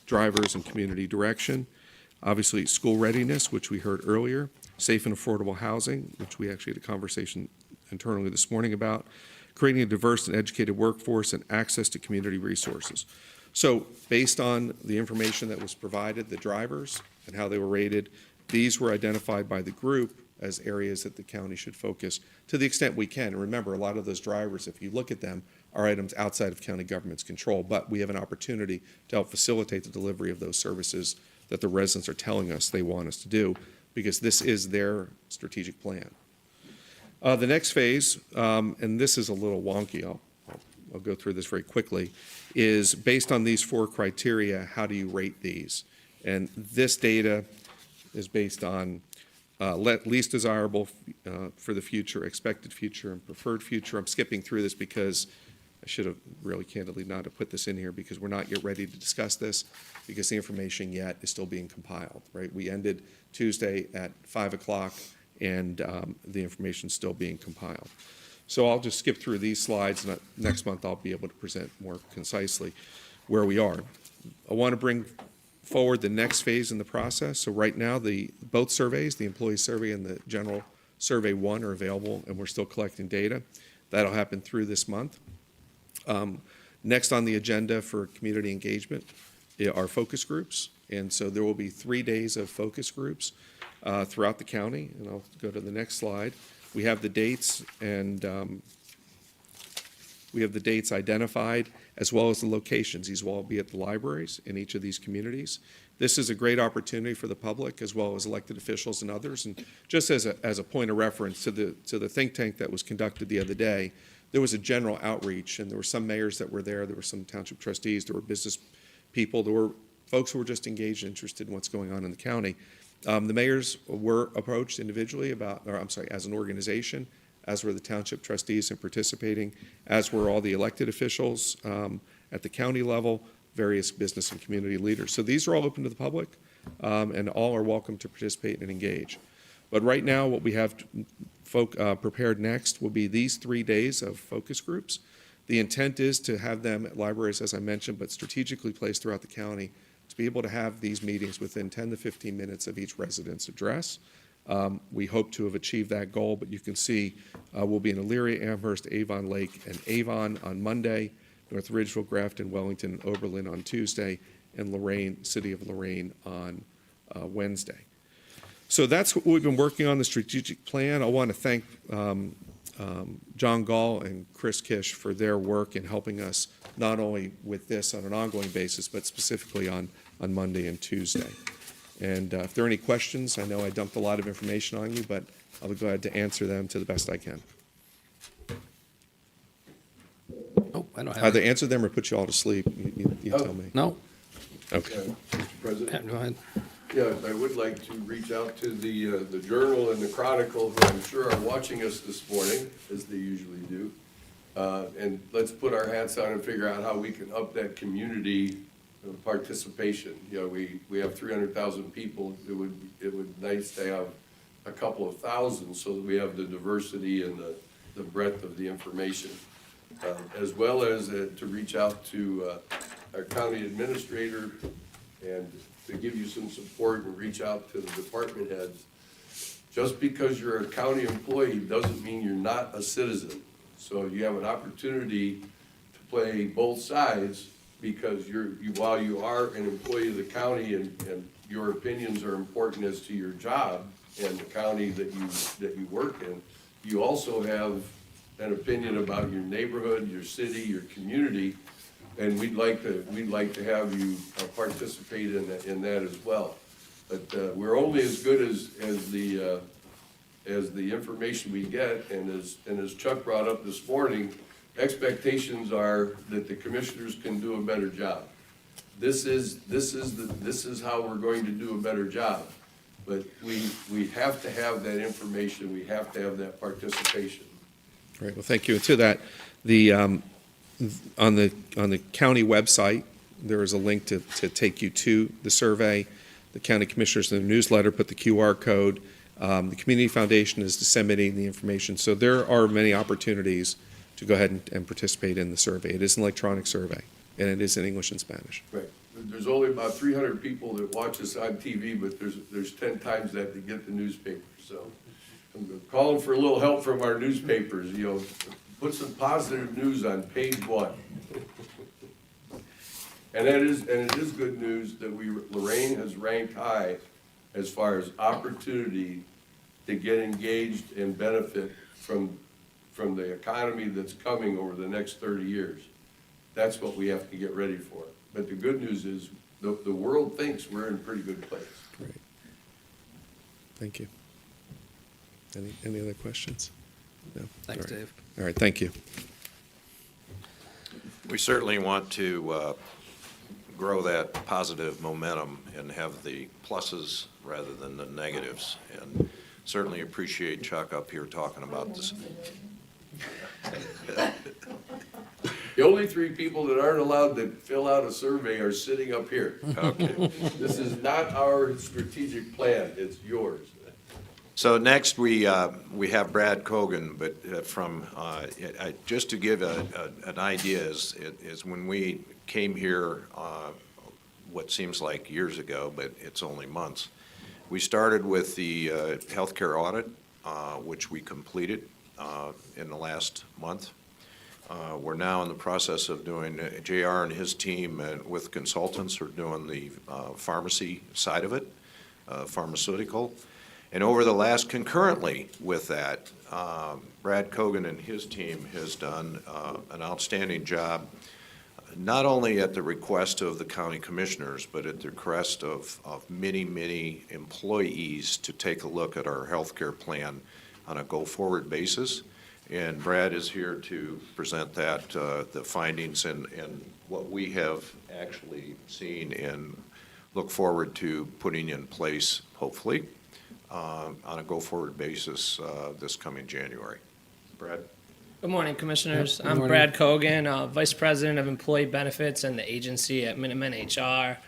drivers and community direction. Obviously, school readiness, which we heard earlier, safe and affordable housing, which we actually had a conversation internally this morning about, creating a diverse and educated workforce, and access to community resources. So based on the information that was provided, the drivers and how they were rated, these were identified by the group as areas that the county should focus to the extent we can. And remember, a lot of those drivers, if you look at them, are items outside of county government's control, but we have an opportunity to help facilitate the delivery of those services that the residents are telling us they want us to do, because this is their strategic plan. The next phase, and this is a little wonky, I'll go through this very quickly, is based on these 4 criteria, how do you rate these? And this data is based on least desirable for the future, expected future, and preferred future. I'm skipping through this because I should have really candidly not have put this in here, because we're not yet ready to discuss this, because the information yet is still being compiled, right? We ended Tuesday at 5 o'clock, and the information's still being compiled. So I'll just skip through these slides, and next month I'll be able to present more concisely where we are. I want to bring forward the next phase in the process. So right now, both surveys, the employee survey and the general survey 1, are available, and we're still collecting data. That'll happen through this month. Next on the agenda for community engagement are focus groups, and so there will be 3 days of focus groups throughout the county, and I'll go to the next slide. We have the dates, and we have the dates identified, as well as the locations. These will all be at the libraries in each of these communities. This is a great opportunity for the public, as well as elected officials and others. And just as a point of reference to the think tank that was conducted the other day, there was a general outreach, and there were some mayors that were there were some township trustees, there were business people, there were folks who were just engaged and interested in what's going on in the county. The mayors were approached individually as an organization, as were the township trustees in participating, as were all the elected officials at the county level, various business and community leaders. So these are all open to the public, and all are welcome to participate and engage. But right now, what we have prepared next will be these 3 days of focus groups. The intent is to have them at libraries, as I mentioned, but strategically placed throughout the county, to be able to have these meetings within 10 to 15 minutes of each resident's address. We hope to have achieved that goal, but you can see we'll be in Elyria, Amherst, Avon Lake, and Avon on Monday, North Ridgeville, Grafton, Wellington, and Oberlin on Tuesday, and Lorain, City of Lorain on Wednesday. So that's what we've been working on, the strategic plan. I want to thank John Gall and Chris Kish for their work in helping us not only with this on an ongoing basis, but specifically on Monday and Tuesday. And if there are any questions, I know I dumped a lot of information on you, but I'll be glad to answer them to the best I can. Oh, I don't have. Either answer them or put you all to sleep. You tell me. No, Okay. Mr. President? go ahead. Yeah, I would like to reach out to the Journal and the Chronicle, who I'm sure are watching us this morning, as they usually do. And let's put our hats on and figure out how we can up that community participation. You know, we have 300,000 people. It would nice to have a couple of thousand so that we have the diversity and the breadth of the information. As well as to reach out to our county administrator and to give you some support and reach out to the department heads. Just because you're a county employee doesn't mean you're not a citizen. So you have an opportunity to play both sides because while you are an employee of the county and your opinions are important as to your job and the county that you work in, you also have an opinion about your neighborhood, your city, your community, and we'd like to have you participate in that as well. But we're only as good as the information we get, and as Chuck brought up this morning, expectations are that the commissioners can do a better job. This is how we're going to do a better job. But we have to have that information. We have to have that participation. Great, well, thank you. And to that, on the county website, there is a link to take you to the survey. The county commissioners in the newsletter put the QR code. The Community Foundation is disseminating the information. So there are many opportunities to go ahead and participate in the survey. It is an electronic survey, and it is in English and Spanish. Right. There's only about 300 people that watch us on TV, but there's 10 times that to get the newspaper. So I'm calling for a little help from our newspapers, you know, put some positive news on page 1. And it is good news that Lorain has ranked high as far as opportunity to get engaged and benefit from the economy that's coming over the next 30 years. That's what we have to get ready for. But the good news is the world thinks we're in a pretty good place. Great. Thank you. Any other questions? No? Thanks, All right. Dave. All right, thank you. We certainly want to grow that positive momentum and have the pluses rather than the negatives. And certainly appreciate Chuck up here talking about this. The only 3 people that aren't allowed to fill out a survey are sitting up here. Okay. This is not our strategic plan, it's yours. So next, we have Brad Cogan, but just to give an idea is when we came here, what seems like years ago, but it's only months, we started with the healthcare audit, which we completed in the last month. We're now in the process of doing, JR and his team with consultants are doing the pharmacy side of it, pharmaceutical. And over the last, concurrently with that, Brad Cogan and his team has done an outstanding job, not only at the request of the county commissioners, but at the request of many, many employees to take a look at our healthcare plan on a go-forward basis. And Brad is here to present that, the findings and what we have actually seen and look forward to putting in place, hopefully, on a go-forward basis this coming January. Brad? Good morning, Commissioners. Good I'm morning. Brad Cogan, Vice President of Employee Benefits and the agency at Minutemen HR.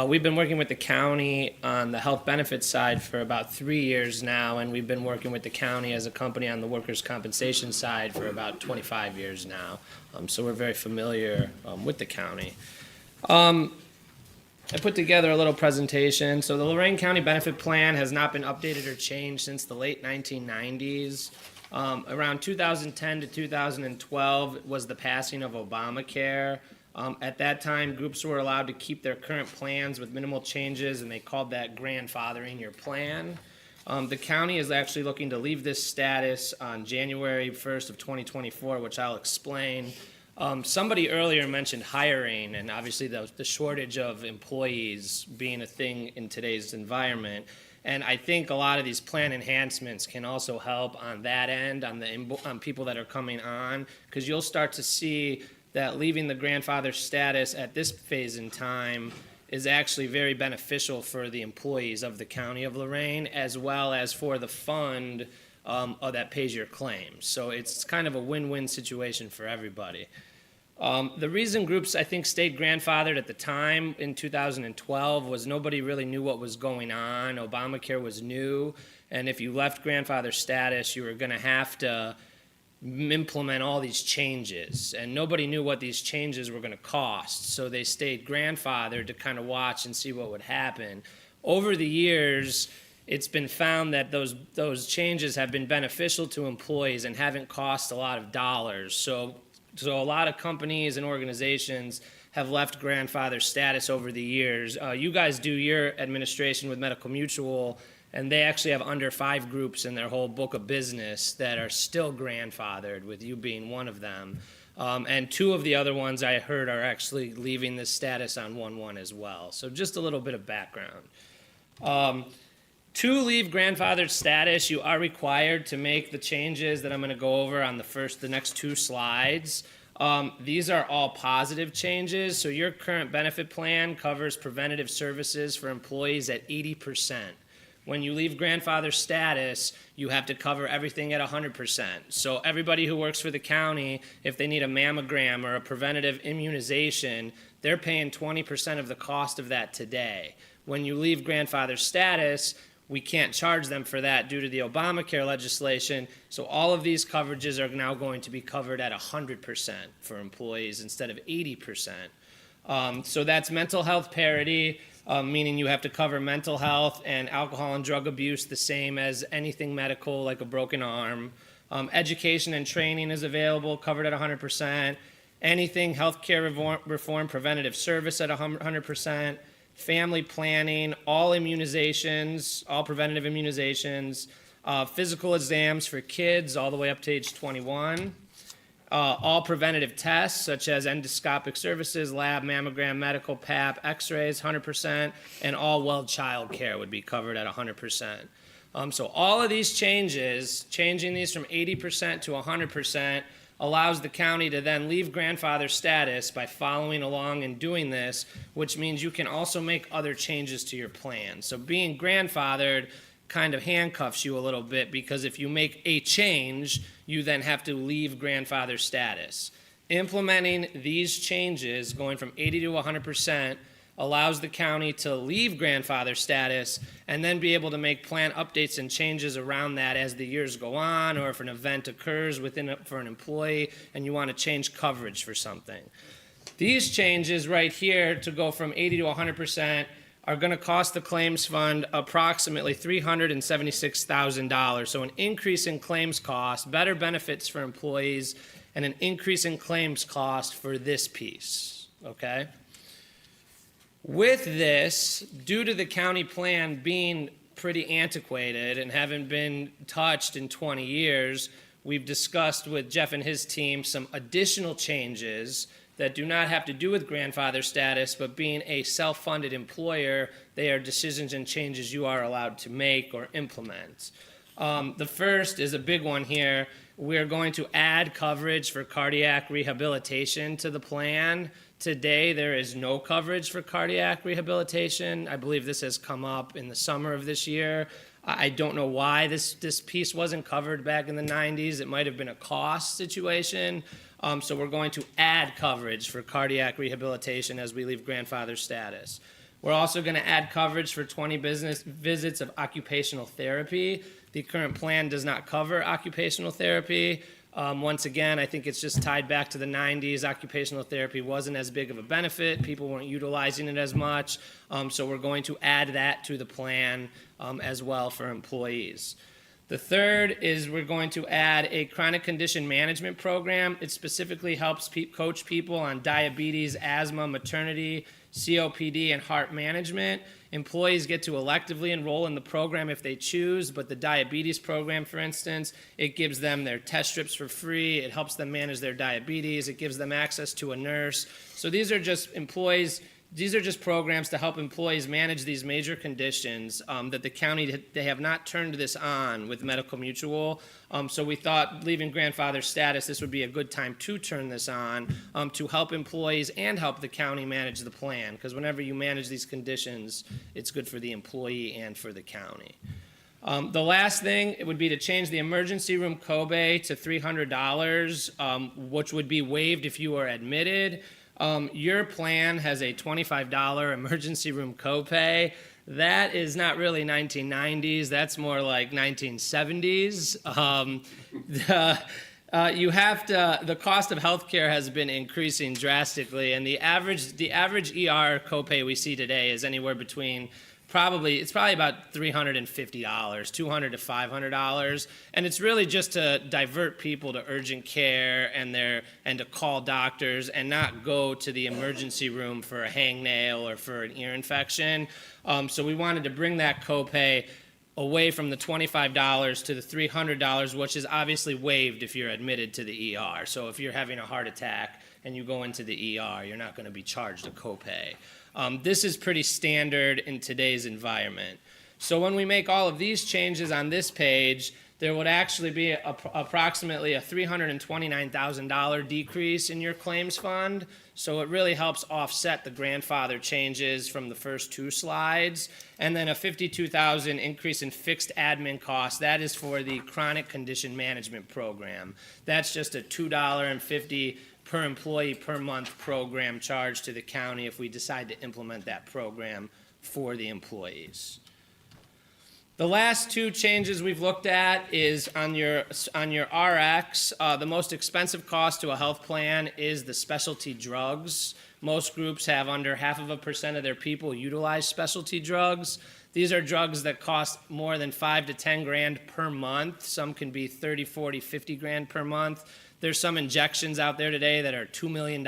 We've been working with the county on the health benefits side for about 3 years now, and we've been working with the county as a company on the workers' compensation side for about 25 years now. So we're very familiar with the county. I put together a little presentation. So the Lorain County Benefit Plan has not been updated or changed since the late 1990s. Around 2010 to 2012 was the passing of Obamacare. At that time, groups were allowed to keep their current plans with minimal changes, and they called that grandfathering your plan. The county is actually looking to leave this status on January 1st of 2024, which I'll explain. Somebody earlier mentioned hiring, and obviously the shortage of employees being a thing in today's environment. And I think a lot of these plan enhancements can also help on that end, on people that are coming on, because you'll start to see that leaving the grandfather status at this phase in time is actually very beneficial for the employees of the county of Lorain, as well as for the fund that pays your claims. So it's kind of a win-win situation for everybody. The reason groups, I think, stayed grandfathered at the time in 2012 was nobody really knew what was going on. Obamacare was new, and if you left grandfather status, you were going to have to implement all these changes, and nobody knew what these changes were going to cost, so they stayed grandfathered to kind of watch and see what would happen. Over the years, it's been found that those changes have been beneficial to employees and haven't cost a lot of dollars. So a lot of companies and organizations have left grandfather status over the years. You guys do your administration with Medical Mutual, and they actually have under 5 groups in their whole book of business that are still grandfathered, with you being one of them. And 2 of the other ones I heard are actually leaving this status on 1/1 as well. So just a little bit of background. To leave grandfathered status, you are required to make the changes that I'm going to go over on the next 2 slides. These are all positive changes. So your current benefit plan covers preventative services for employees at 80%. When you leave grandfather status, you have to cover everything at 100%. So everybody who works for the county, if they need a mammogram or a preventative immunization, they're paying 20% of the cost of that today. When you leave grandfather status, we can't charge them for that due to the Obamacare legislation. So all of these coverages are now going to be covered at 100% for employees instead of 80%. So that's mental health parity, meaning you have to cover mental health and alcohol and drug abuse the same as anything medical, like a broken arm. Education and training is available, covered at 100%. Anything healthcare reform, preventative service at 100%. Family planning, all immunizations, all preventative immunizations, physical exams for kids all the way up to age 21, all preventative tests such as endoscopic services, lab, mammogram, medical, pap, x-rays, 100%, and all well child care would be covered at 100%. So all of these changes, changing these from 80% to 100%, allows the county to then leave grandfather status by following along and doing this, which means you can also make other changes to your plan. So being grandfathered kind of handcuffs you a little bit, because if you make a change, you then have to leave grandfather status. Implementing these changes, going from 80 to 100%, allows the county to leave grandfather status and then be able to make plan updates and changes around that as the years go on, or if an event occurs for an employee and you want to change coverage for something. These changes right here, to go from 80 to 100%, are going to cost the claims fund approximately $376,000. So an increase in claims cost, better benefits for employees, and an increase in claims cost for this piece, okay? With this, due to the county plan being pretty antiquated and haven't been touched in 20 years, we've discussed with Jeff and his team some additional changes that do not have to do with grandfather status, but being a self-funded employer, they are decisions and changes you are allowed to make or implement. The first is a big one here. We're going to add coverage for cardiac rehabilitation to the plan. Today, there is no coverage for cardiac rehabilitation. I believe this has come up in the summer of this year. I don't know why this piece wasn't covered back in the 90s. It might have been a cost situation. So we're going to add coverage for cardiac rehabilitation as we leave grandfather status. We're also going to add coverage for 20 business visits of occupational therapy. The current plan does not cover occupational therapy. Once again, I think it's just tied back to the 90s. Occupational therapy wasn't as big of a benefit. People weren't utilizing it as much. So we're going to add that to the plan as well for employees. The third is we're going to add a chronic condition management program. It specifically helps coach people on diabetes, asthma, maternity, COPD, and heart management. Employees get to electively enroll in the program if they choose, but the diabetes program, for instance, it gives them their test strips for free. It helps them manage their diabetes. It gives them access to a nurse. So these are just programs to help employees manage these major conditions that the county, they have not turned this on with Medical Mutual. So we thought, leaving grandfather status, this would be a good time to turn this on to help employees and help the county manage the plan. Because whenever you manage these conditions, it's good for the employee and for the county. The last thing, it would be to change the emergency room copay to $300, which would be waived if you are admitted. Your plan has a $25 emergency room copay. That is not really 1990s. That's more like 1970s. The cost of healthcare has been increasing drastically, and the average ER copay we see today is anywhere between it's probably about $350, $200 to $500, and it's really just to divert people to urgent care and to call doctors and not go to the emergency room for a hangnail or for an ear infection. So we wanted to bring that copay away from the $25 to the $300, which is obviously waived if you're admitted to the ER. So if you're having a heart attack and you go into the ER, you're not going to be charged a copay. This is pretty standard in today's environment. So when we make all of these changes on this page, there would actually be approximately a $329,000 decrease in your claims fund. So it really helps offset the grandfather changes from the first two slides. And then a $52,000 increase in fixed admin costs. That is for the chronic condition management program. That's just a $2.50 per employee per month program charge to the county if we decide to implement that program for the employees. The last two changes we've looked at is on your RX. The most expensive cost to a health plan is the specialty drugs. Most groups have under 0.5% of their people utilize specialty drugs. These are drugs that cost more than $5 to $10 grand per month. Some can be 30, 40, 50 grand per month. There's some injections out there today that are $2 million.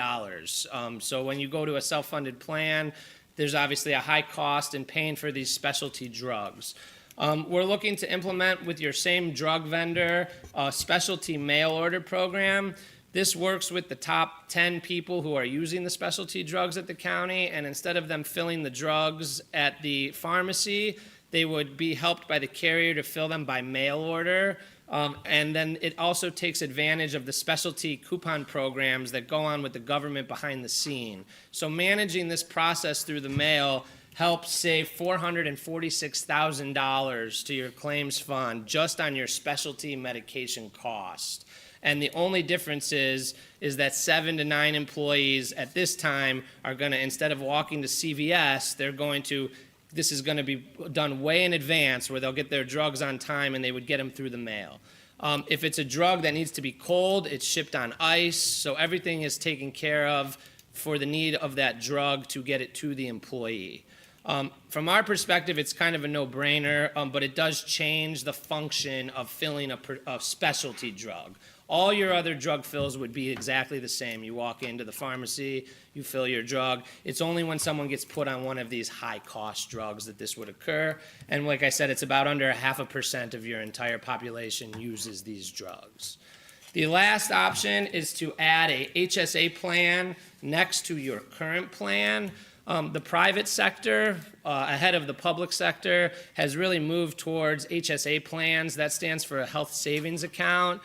So when you go to a self-funded plan, there's obviously a high cost in paying for these specialty drugs. We're looking to implement with your same drug vendor a specialty mail order program. This works with the top 10 people who are using the specialty drugs at the county, and instead of them filling the drugs at the pharmacy, they would be helped by the carrier to fill them by mail order. And then it also takes advantage of the specialty coupon programs that go on with the government behind the scene. So managing this process through the mail helps save $446,000 to your claims fund just on your specialty medication cost. And the only difference is that 7 to 9 employees at this time are going to, instead of walking to CVS, this is going to be done way in advance where they'll get their drugs on time and they would get them through the mail. If it's a drug that needs to be cold, it's shipped on ice, so everything is taken care of for the need of that drug to get it to the employee. From our perspective, it's kind of a no-brainer, but it does change the function of filling a specialty drug. All your other drug fills would be exactly the same. You walk into the pharmacy, you fill your drug. It's only when someone gets put on one of these high-cost drugs that this would occur. And like I said, it's about under 0.5% of your entire population uses these drugs. The last option is to add a HSA plan next to your current plan. The private sector, ahead of the public sector, has really moved towards HSA plans. That stands for a health savings account.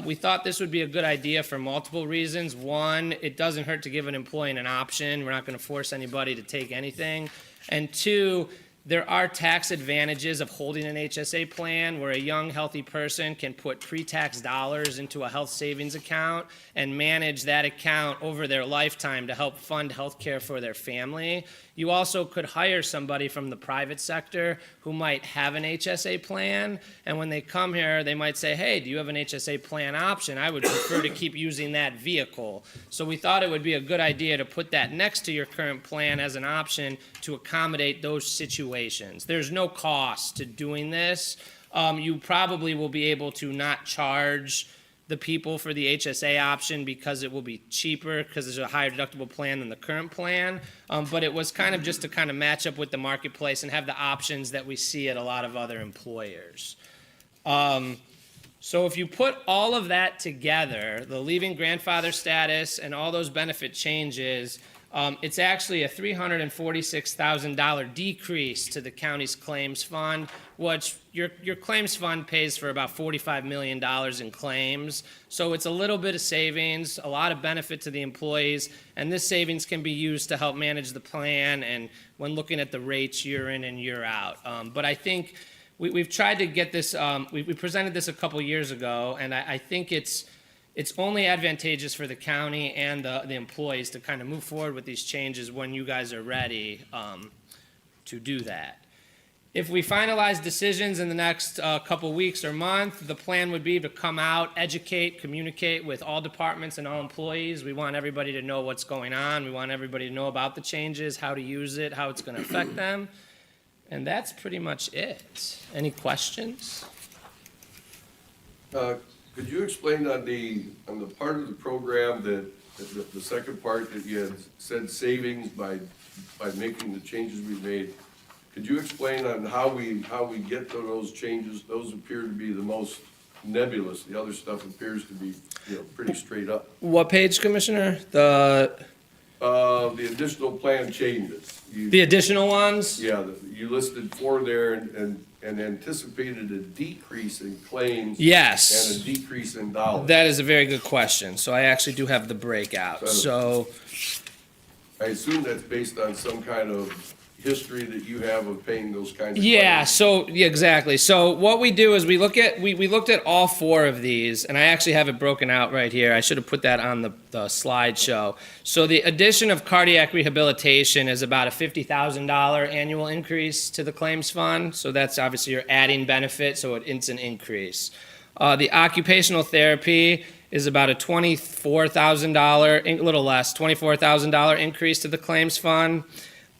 We thought this would be a good idea for multiple reasons. One, it doesn't hurt to give an employee an option. We're not going to force anybody to take anything. And two, there are tax advantages of holding an HSA plan where a young, healthy person can put pre-tax dollars into a health savings account and manage that account over their lifetime to help fund health care for their family. You also could hire somebody from the private sector who might have an HSA plan, and when they come here, they might say, hey, do you have an HSA plan option? I would prefer to keep using that vehicle. So we thought it would be a good idea to put that next to your current plan as an option to accommodate those situations. There's no cost to doing this. You probably will be able to not charge the people for the HSA option because it will be cheaper because there's a higher deductible plan than the current plan. But it was kind of just to kind of match up with the marketplace and have the options that we see at a lot of other employers. So if you put all of that together, the leaving grandfather status and all those benefit changes, it's actually a $346,000 decrease to the county's claims fund, which your claims fund pays for about $45 million in claims. So it's a little bit of savings, a lot of benefit to the employees, and this savings can be used to help manage the plan and when looking at the rates year in and year out. But I think we've tried to get this, we presented this a couple years ago, and I think it's only advantageous for the county and the employees to kind of move forward with these changes when you guys are ready to do that. If we finalize decisions in the next couple weeks or month, the plan would be to come out, educate, communicate with all departments and all employees. We want everybody to know what's going on. We want everybody to know about the changes, how to use it, how it's going to affect them. And that's pretty much it. Any questions? Could you explain on the part of the program that, the second part that you had said savings by making the changes we made? Could you explain on how we get to those changes? Those appear to be the most nebulous. The other stuff appears to be, pretty straight up. What page, Commissioner? The additional plan changes. the additional ones? Yeah, you listed 4 there and anticipated a decrease in claims. Yes. And a decrease in dollars. That is a very good question. So I actually do have the breakout. So I assume that's based on some kind of history that you have of paying those kinds of yeah, claims. so yeah, exactly. So what we do is we look at we looked at all 4 of these, and I actually have it broken out right here. I should have put that on the slideshow. So the addition of cardiac rehabilitation is about a $50,000 annual increase to the claims fund. So that's obviously you're adding benefit, so it's an increase. The occupational therapy is about a $24,000, a little less, $24,000 increase to the claims fund.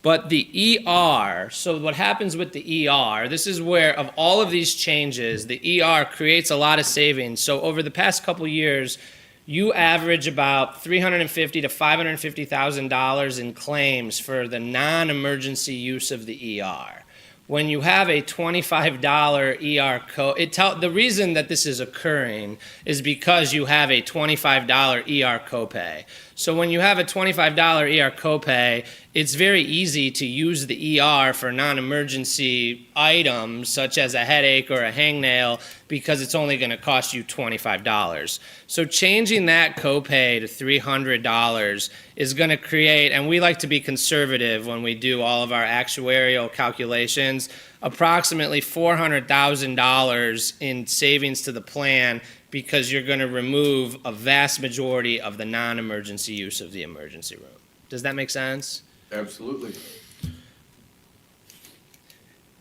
But the ER, so what happens with the ER, this is where of all of these changes, the ER creates a lot of savings. So over the past couple years, you average about $350,000 to $550,000 in claims for the non-emergency use of the ER. When you have a $25 ER code, the reason that this is occurring is because you have a $25 ER copay. So when you have a $25 ER copay, it's very easy to use the ER for non-emergency items such as a headache or a hangnail because it's only going to cost you $25. So changing that copay to $300 is going to create, and we like to be conservative when we do all of our actuarial calculations, approximately $400,000 in savings to the plan because you're going to remove a vast majority of the non-emergency use of the emergency room. Does that make sense? Absolutely.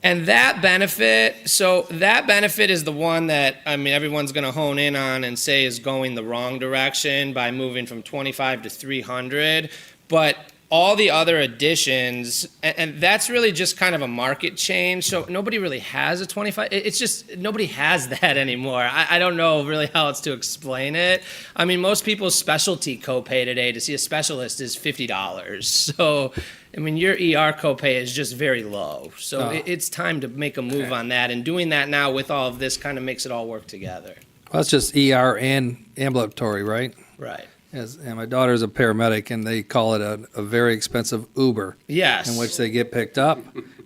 And that benefit is the one that, I mean, everyone's going to hone in on and say is going the wrong direction by moving from 25 to 300. But all the other additions, and that's really just kind of a market change. So nobody really has a 25. It's just, nobody has that anymore. I don't know really how else to explain it. I mean, most people's specialty copay today to see a specialist is $50. So, I mean, your ER copay is just very low. So it's time to make a move on that. And doing that now with all of this kind of makes it all work together. Well, it's just ER and ambulatory, right? Right. And my daughter's a paramedic, and they call it a very expensive Uber. Yes. In which they get picked up,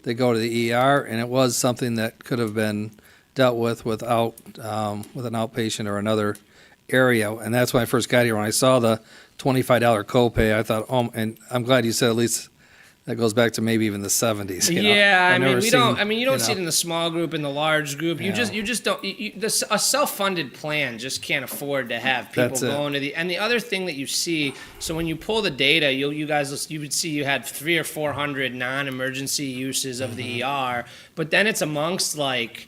they go to the ER, and it was something that could have been dealt with without with an outpatient or another area. And that's when I first got here. When I saw the $25 copay, I thought, oh, and I'm glad you said at least that goes back to maybe even the 70s. Yeah, I mean, you don't see it in the small group, in the large group. You just don't. A self-funded plan just can't afford to have people going to the. And the other thing that you see, so when you pull the data, you would see you had 300 or 400 non-emergency uses of the ER, but then it's amongst like.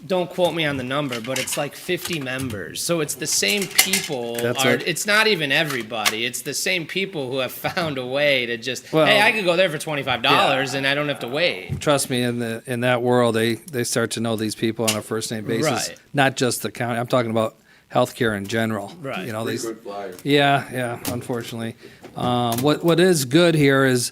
Don't quote me on the number, but it's like 50 members. So it's the same people. It's not even everybody. It's the same people who have found a way to just, hey, I could go there for $25 and I don't have to wait. Trust me, in that world, they start to know these people on a first name basis. Right. Not just the county. I'm talking about healthcare in general. Right. You know, they, Frequent flyer. yeah, unfortunately. What is good here is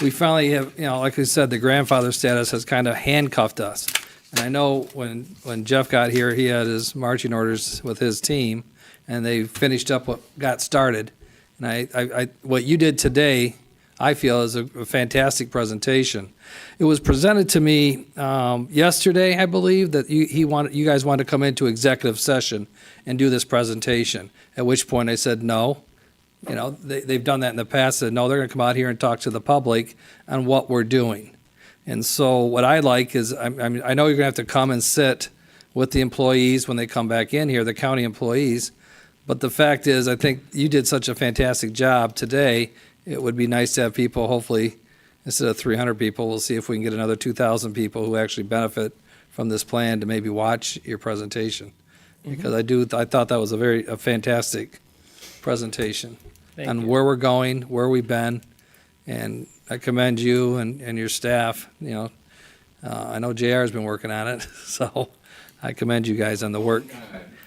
we finally have, you know, like I said, the grandfather status has kind of handcuffed us. And I know when Jeff got here, he had his marching orders with his team, and they finished up what got started. And I what you did today, I feel, is a fantastic presentation. It was presented to me yesterday, I believe, that you guys wanted to come into executive session and do this presentation. At which point I said no. You know, they've done that in the past. Said no, they're going to come out here and talk to the public on what we're doing. And so what I like is, I know you're going to have to come and sit with the employees when they come back in here, the county employees. But the fact is, I think you did such a fantastic job today. It would be nice to have people, hopefully, instead of 300 people, we'll see if we can get another 2,000 people who actually benefit from this plan to maybe watch your presentation. Because I thought that was a fantastic presentation Thank on you. where we're going, where we've been, and I commend you and your staff. You know, I know JR's been working on it, so I commend you guys on the work.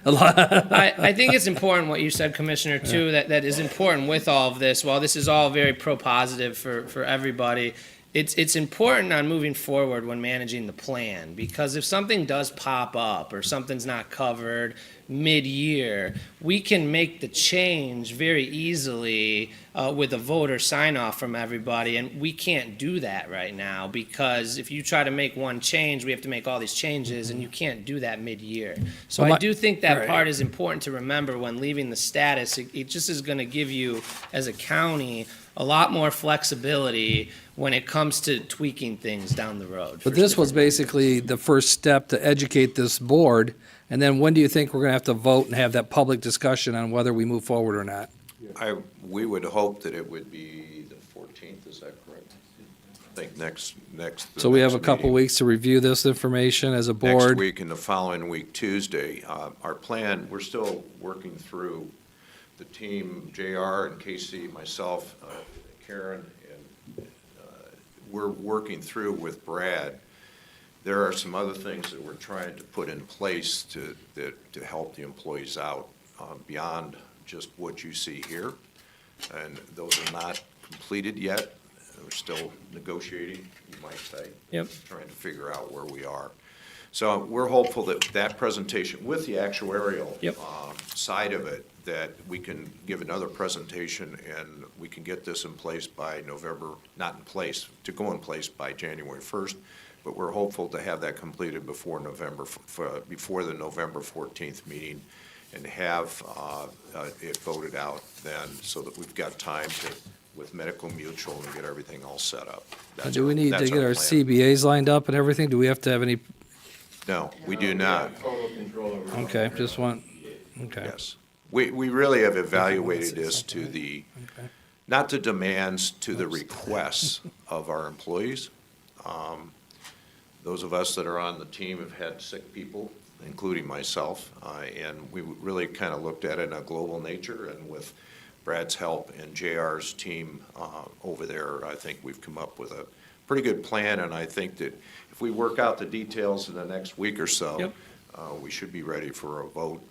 I think it's important what you said, Commissioner, too, that is important with all of this. While this is all very pro-positive for everybody, it's important on moving forward when managing the plan, because if something does pop up or something's not covered mid-year, we can make the change very easily with a voter sign-off from everybody, and we can't do that right now, because if you try to make one change, we have to make all these changes, and you can't do that mid-year. So Well, I do think that right. part is important to remember when leaving the status. It just is going to give you, as a county, a lot more flexibility when it comes to tweaking things down the road. But this was basically the first step to educate this board, and then when do you think we're going to have to vote and have that public discussion on whether we move forward or not? We would hope that it would be the 14th, is that correct? I think next. So we have a next couple meeting. weeks to review this information as a Next board. week and the following week, Tuesday. Our plan, we're still working through the team, JR and Casey, myself, Karen, and we're working through with Brad. There are some other things that we're trying to put in place to help the employees out beyond just what you see here. And those are not completed yet. We're still negotiating, you might say. Yep. Trying to figure out where we are. So we're hopeful that that presentation, with the actuarial Yep. side of it, that we can give another presentation and we can get this in place by November, not in place, to go in place by January 1st. But we're hopeful to have that completed before before the November 14th meeting, and have it voted out then, so that we've got time to, with Medical Mutual, and get everything all set up. That's Do we need to that's get our plan. CBAs lined up and everything? Do we have to have any, No, we do not. Total control over. okay, just want, okay. Yes. We really have evaluated this to the, not the demands, to the requests of our employees. Those of us that are on the team have had sick people, including myself, and we really kind of looked at it in a global nature, and with Brad's help and JR's team over there, I think we've come up with a pretty good plan, and I think that if we work out the details in the next week or so, Yep. we should be ready for a vote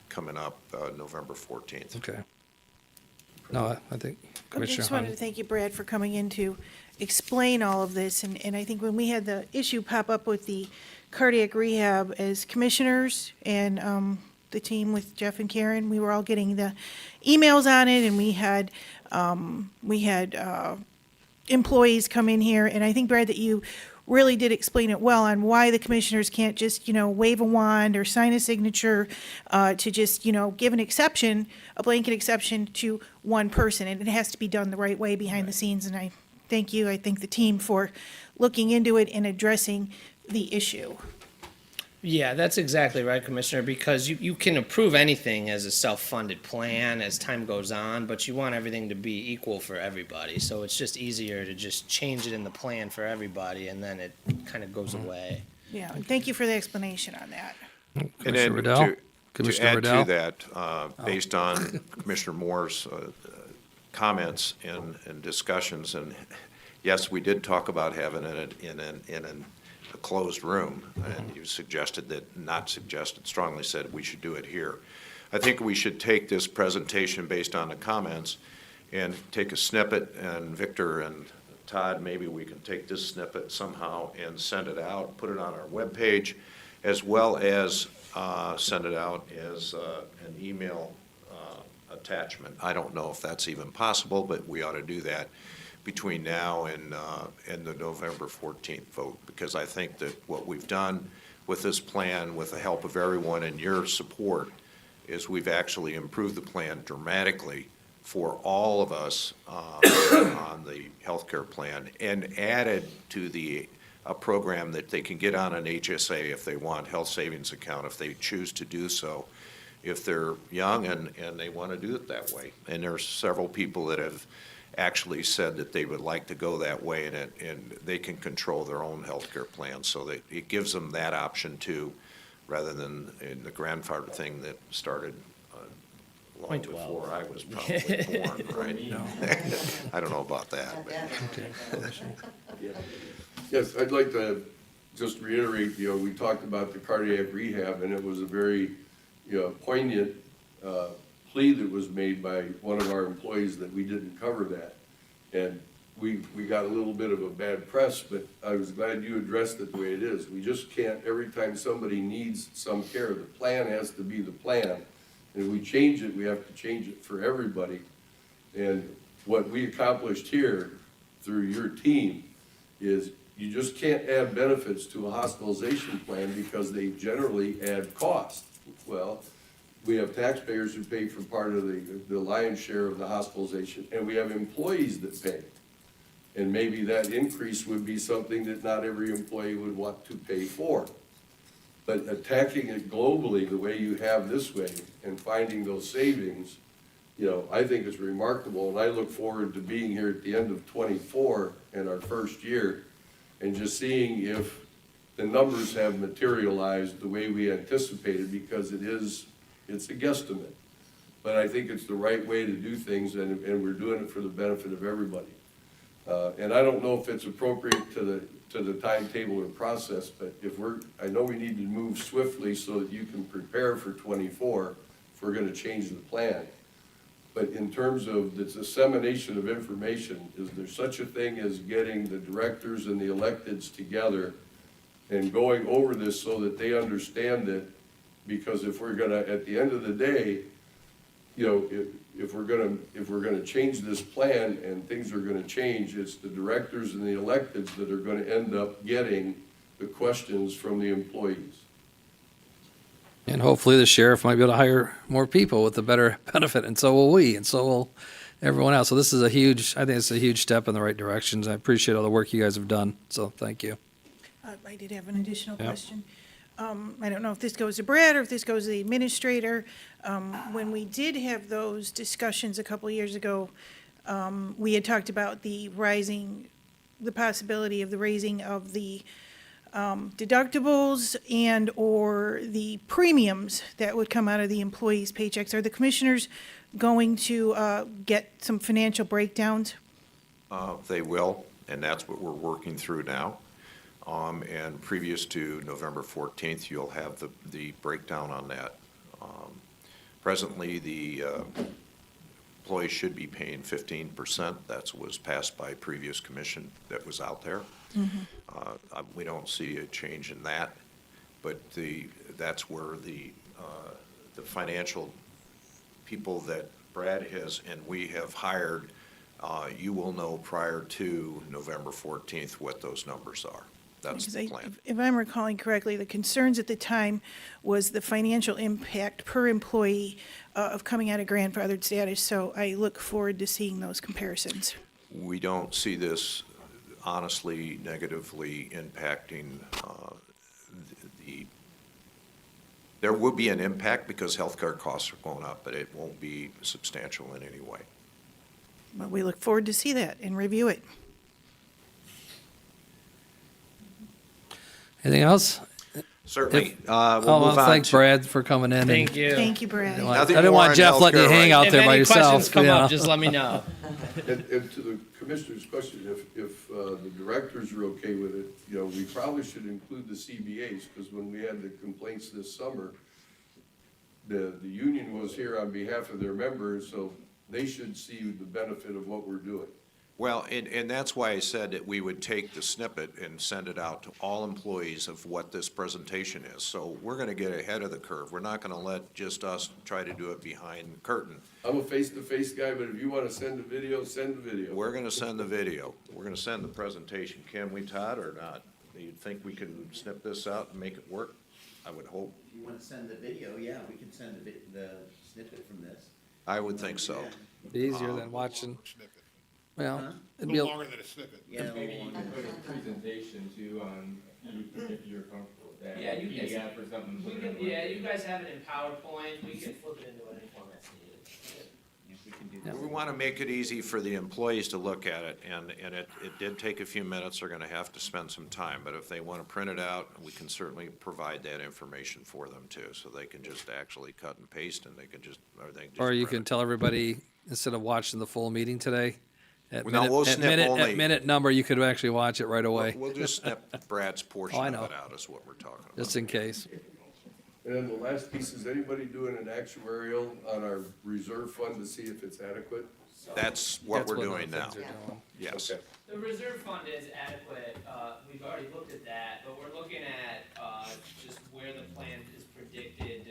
coming up November 14th. Okay. No, I think I Commissioner just wanted to Hunt. thank you, Brad, for coming in to explain all of this. And I think when we had the issue pop up with the cardiac rehab as commissioners and the team with Jeff and Karen, we were all getting the emails on it, and we had employees come in here. And I think, Brad, that you really did explain it well on why the commissioners can't just, wave a wand or sign a signature to just, give an exception, a blanket exception to one person. And it has to be done the right way behind the scenes. And I thank you, I thank the team for looking into it and addressing the issue. Yeah, that's exactly right, Commissioner, because you can approve anything as a self-funded plan as time goes on, but you want everything to be equal for everybody. So it's just easier to just change it in the plan for everybody, and then it kind of goes away. Yeah, and thank you for the explanation on that. And Commissioner then Riddell? to Commissioner add Riddell? to that, based on Commissioner Moore's comments and discussions, and yes, we did talk about having it in an a closed room, and you suggested that, not suggested, strongly said we should do it here. I think we should take this presentation based on the comments and take a snippet, and Victor and Todd, maybe we can take this snippet somehow and send it out, put it on our webpage, as well as send it out as an email attachment. I don't know if that's even possible, but we ought to do that between now and the November 14th vote, because I think that what we've done with this plan, with the help of everyone and your support, is we've actually improved the plan dramatically for all of us on the healthcare plan, and added to a program that they can get on an HSA if they want, health savings account, if they choose to do so, if they're young and they want to do it that way. And there's several people that have actually said that they would like to go that way, and they can control their own healthcare plan, so that it gives them that option too, rather than in the grandfather thing that started long before I was probably born, right? I don't know about that. But. Yes, I'd like to just reiterate, we talked about the cardiac rehab, and it was a very, poignant plea that was made by one of our employees that we didn't cover that. And we got a little bit of a bad press, but I was glad you addressed it the way it is. We just can't, every time somebody needs some care, the plan has to be the plan. And if we change it, we have to change it for everybody. And what we accomplished here through your team is you just can't add benefits to a hospitalization plan because they generally add cost. Well, we have taxpayers who pay for part of the lion's share of the hospitalization, and we have employees that pay. And maybe that increase would be something that not every employee would want to pay for. But attacking it globally the way you have this way and finding those savings, I think is remarkable. And I look forward to being here at the end of '24 in our first year and just seeing if the numbers have materialized the way we anticipated, because it's a guesstimate. But I think it's the right way to do things, and we're doing it for the benefit of everybody. And I don't know if it's appropriate to the timetable or process, but I know we need to move swiftly so that you can prepare for '24 if we're gonna change the plan. But in terms of the dissemination of information, is there such a thing as getting the directors and the electeds together and going over this so that they understand it? Because if we're gonna, at the end of the day, if we're gonna change this plan and things are gonna change, it's the directors and the electeds that are gonna end up getting the questions from the employees. And hopefully the sheriff might be able to hire more people with a better benefit, and so will we, and so will everyone else. So this is I think it's a huge step in the right directions. I appreciate all the work you guys have done, so thank you. I did have an additional question. I don't know if this goes to Brad or if this goes to the administrator. When we did have those discussions a couple of years ago, we had talked about the possibility of the raising of the deductibles and/or the premiums that would come out of the employees' paychecks. Are the commissioners going to get some financial breakdowns? They will, and that's what we're working through now. And previous to November 14th, you'll have the breakdown on that. Presently, the employees should be paying 15%. That was passed by previous commission that was out there. We don't see a change in that, but that's where the financial people that Brad has and we have hired, you will know prior to November 14th what those numbers are. That's the plan. If I'm recalling correctly, the concerns at the time was the financial impact per employee of coming out of grandfathered status, so I look forward to seeing those comparisons. We don't see this honestly negatively impacting there will be an impact because healthcare costs are going up, but it won't be substantial in any way. But we look forward to see that and review it. Anything else? Certainly. We'll I'll move on thank to. Brad for coming in. Thank you. Thank you, Brad. I Nothing didn't more want on Jeff letting you healthcare hang right out there by If any yourself. questions come you up, know. just let me know. And to the commissioner's question, if the directors are okay with it, you know, we probably should include the CBAs, because when we had the complaints this summer, the union was here on behalf of their members, so they should see the benefit of what we're doing. Well, and that's why I said that we would take the snippet and send it out to all employees of what this presentation is. So we're gonna get ahead of the curve. We're not gonna let just us try to do it behind the curtain. I'm a face-to-face guy, but if you wanna send the video, send the video. We're gonna send the video. We're gonna send the presentation. Can we, Todd, or not? Do you think we can snip this out and make it work? I would hope. If you want to send the video, yeah, we can send the snippet from this. I would think so. Be easier than watching. Snippet. Well, A it'd be little longer than a snippet. Yeah, a little Maybe you longer. can put a presentation too on, if you're comfortable with that. Yeah, you can- PDF or something. We can, yeah, you guys have it in PowerPoint, we can flip it into any format needed. If we can do that. We wanna make it easy for the employees to look at it, and it did take a few minutes. They're gonna have to spend some time, but if they wanna print it out, we can certainly provide that information for them too, so they can just actually cut and paste, and they can just, or they can just. Or you print can it. tell everybody, instead of watching the full meeting today, at Well, no, we'll snip only- at minute number, you could actually watch it right away, We'll just snip Brad's portion Oh, I of know. it out, is what we're talking about. just in case. And then the last piece, is anybody doing an actuarial on our reserve fund to see if it's adequate? That's what That's we're what doing the now. things are doing. Yes. Okay. The reserve fund is adequate, we've already looked at that, but we're looking at, just where the plan is predicted,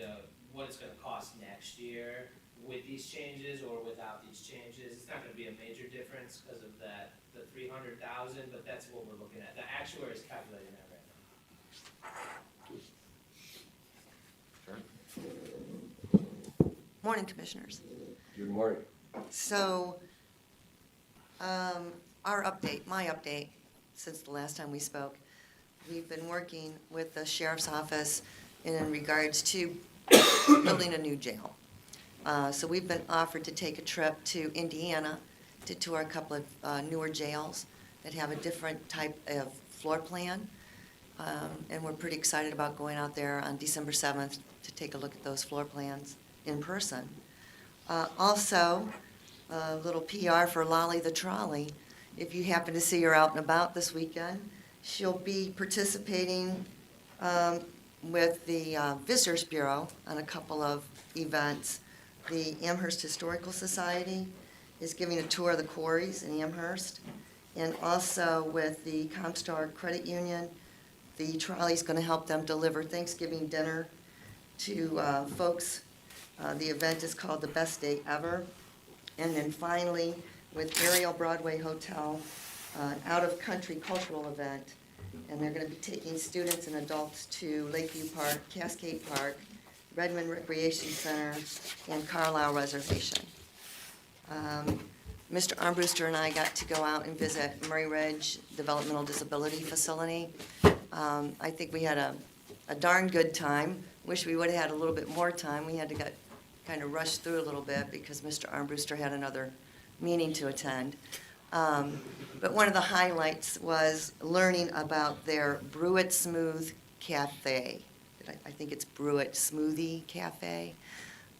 what it's gonna cost next year with these changes or without these changes. It's not gonna be a major difference because of that, the 300,000, but that's what we're looking at. The actuary is calculating that right now. Morning, Commissioners. Good morning. So, our update, my update, since the last time we spoke, we've been working with the Sheriff's Office in regards to building a new jail. So we've been offered to take a trip to Indiana to tour a couple of newer jails that have a different type of floor plan. And we're pretty excited about going out there on December 7th to take a look at those floor plans in person. Also, a little PR for Lolly the Trolley. If you happen to see her out and about this weekend, she'll be participating with the Visitors Bureau on a couple of events. The Amherst Historical Society is giving a tour of the quarries in Amherst. And also with the Comstar Credit Union, the trolley's going to help them deliver Thanksgiving dinner to folks. The event is called The Best Day Ever. And then finally, with Ariel Broadway Hotel, an out-of-country cultural event. And they're going to be taking students and adults to Lakeview Park, Cascade Park, Redmond Recreation Center, and Carlisle Reservation. Mr. Armbruster and I got to go out and visit Murray Ridge Developmental Disability Facility. I think we had a darn good time. Wish we would have had a little bit more time. We had to get kind of rushed through a little bit because Mr. Armbruster had another meeting to attend. But one of the highlights was learning about their Brew It Smooth Cafe. I think it's Brew It Smoothie Cafe.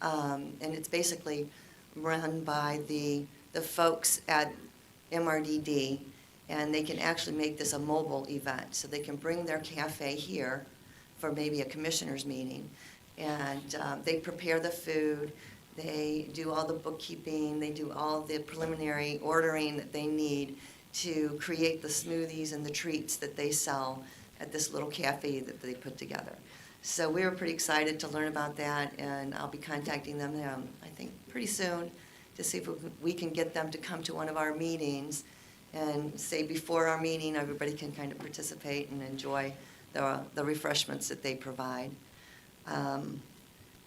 And it's basically run by the folks at MRDD, and they can actually make this a mobile event. So they can bring their cafe here for maybe a commissioners meeting, and they prepare the food, they do all the bookkeeping, they do all the preliminary ordering that they need to create the smoothies and the treats that they sell at this little cafe that they put together. So we were pretty excited to learn about that, and I'll be contacting them, I think, pretty soon to see if we can get them to come to one of our meetings and say before our meeting, everybody can kind of participate and enjoy the refreshments that they provide. And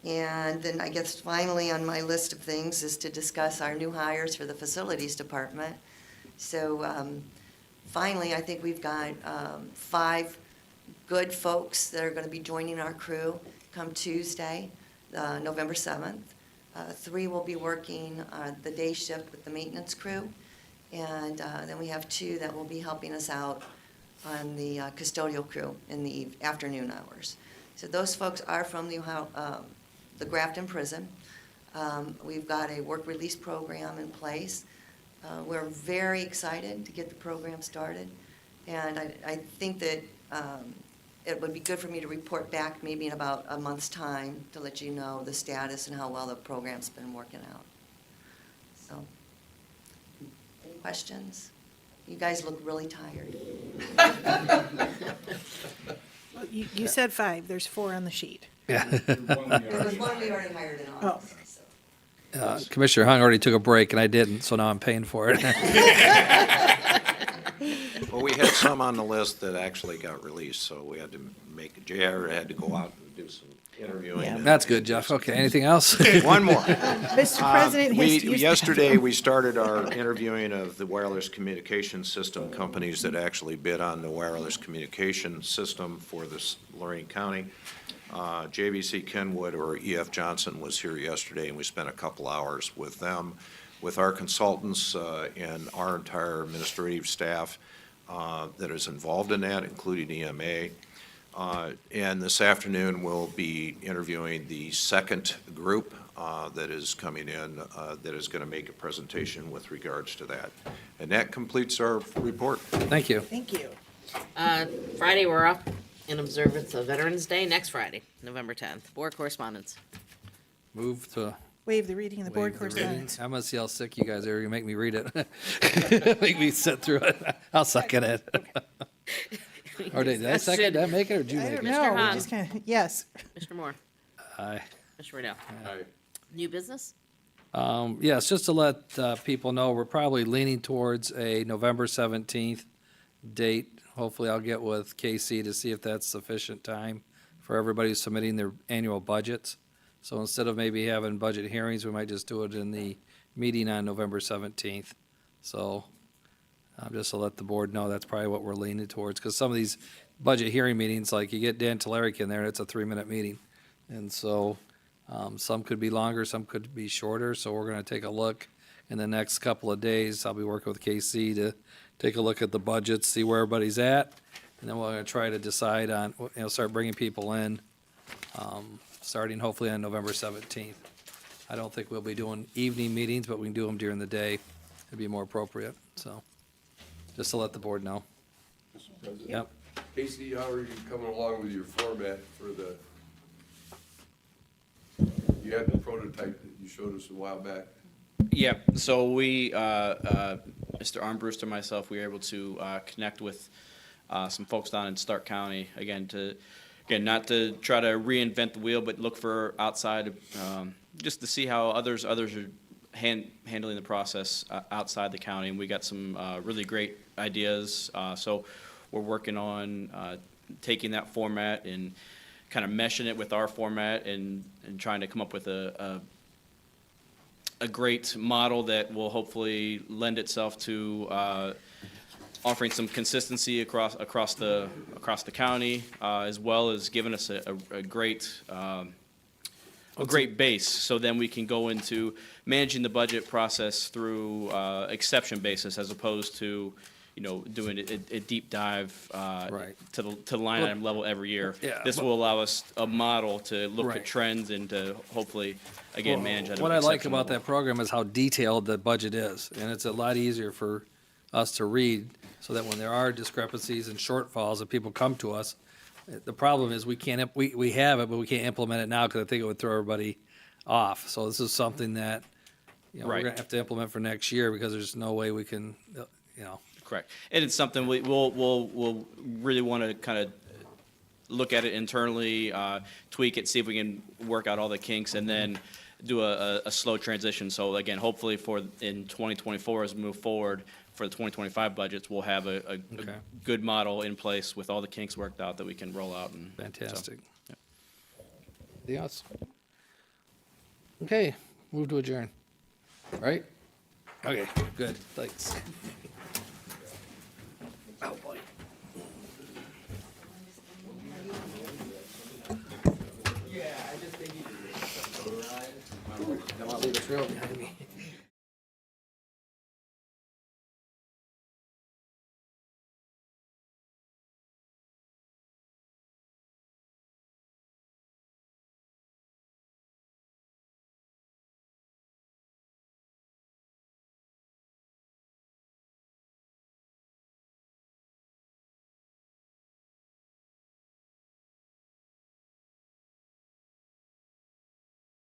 then I guess finally on my list of things is to discuss our new hires for the facilities department. So finally, I think we've got 5 good folks that are going to be joining our crew come Tuesday, November 7th. 3 will be working the day shift with the maintenance crew. And then we have 2 that will be helping us out on the custodial crew in the afternoon hours. So those folks are from the Ohio, the Grafton Prison. We've got a work release program in place. We're very excited to get the program started, and I think that it would be good for me to report back maybe in about a month's time to let you know the status and how well the program's been working out. So, any questions? You guys look really tired. Well, you said 5, there's 4 on the sheet. There was one we already hired in August. So. Commissioner Hung already took a break, and I didn't, so now I'm paying for it. Well, we had some on the list that actually got released, so we had to make, JR had to go out and do some interviewing. Yeah. and- That's good, Jeff. Okay, anything else? One more. Mr. President, Yesterday, we started our interviewing of the wireless communication system companies that actually bid on the wireless communication system for this Lorain County. JVC Kenwood or EF Johnson was here yesterday, and we spent a couple hours with them, with our consultants and our entire administrative staff that is involved in that, including EMA. And this afternoon, we'll be interviewing the second group that is coming in that is going to make a presentation with regards to that. And that completes our report. Thank you. Thank you. Friday, we're off in observance of Veterans Day, next Friday, November 10th. Board correspondence. Move to Waive the reading of the board waive the reading. correspondence. I'm gonna see how sick you guys are. You make me read it. Make me sit through it. I'll second it. Or did I second it? Did I make it, or did you I make don't it? know, Mr. we Hahn. just kind of, yes. Mr. Moore. Aye. Mr. Riddell. Aye. New business? Yes, just to let people know, we're probably leaning towards a November 17th date. Hopefully, I'll get with KC to see if that's sufficient time for everybody who's submitting their annual budgets. So instead of maybe having budget hearings, we might just do it in the meeting on November 17th. So just to let the board know, that's probably what we're leaning towards, because some of these budget hearing meetings, like you get Dan Telerik in there, and it's a 3-minute meeting. And so some could be longer, some could be shorter, so we're going to take a look in the next couple of days. I'll be working with KC to take a look at the budgets, see where everybody's at, and then we're going to try to decide on, start bringing people in, starting hopefully on November 17th. I don't think we'll be doing evening meetings, but we can do them during the day. It'd be more appropriate, so, just to let the board know. Mr. President? Yep. Casey, how are you coming along with your format for the, you had the prototype that you showed us a while back. Yeah, so we, Mr. Armbruster and myself, we were able to connect with some folks down in Stark County, again, not to try to reinvent the wheel, but look for outside, just to see how others are handling the process outside the county. And we got some really great ideas. So we're working on taking that format and kind of meshing it with our format and trying to come up with a great model that will hopefully lend itself to offering some consistency across the county, as well as giving us a great base. So then we can go into managing the budget process through exception basis, as opposed to doing a deep dive Right. to the line item level every year. Yeah, This but- will allow us a model to look Right. at trends and to hopefully, again, manage at an What I like exception about level. that program is how detailed the budget is, and it's a lot easier for us to read, so that when there are discrepancies and shortfalls, and people come to us, the problem is we can't, we have it, but we can't implement it now, because I think it would throw everybody off. So this is something that, we're Right. gonna have to implement for next year, because there's no way we can, Correct. And it's something we'll really want to kind of look at it internally, tweak it, see if we can work out all the kinks, and then do a slow transition. So again, hopefully in 2024, as we move forward, for the 2025 budgets, we'll have a Okay. good model in place with all the kinks worked out that we can roll out. And so, fantastic. yeah. Anything else? Okay, move to adjourn. Right? Okay, good, thanks. Oh, boy. Yeah, I just think you did. Don't want to leave a trail behind me.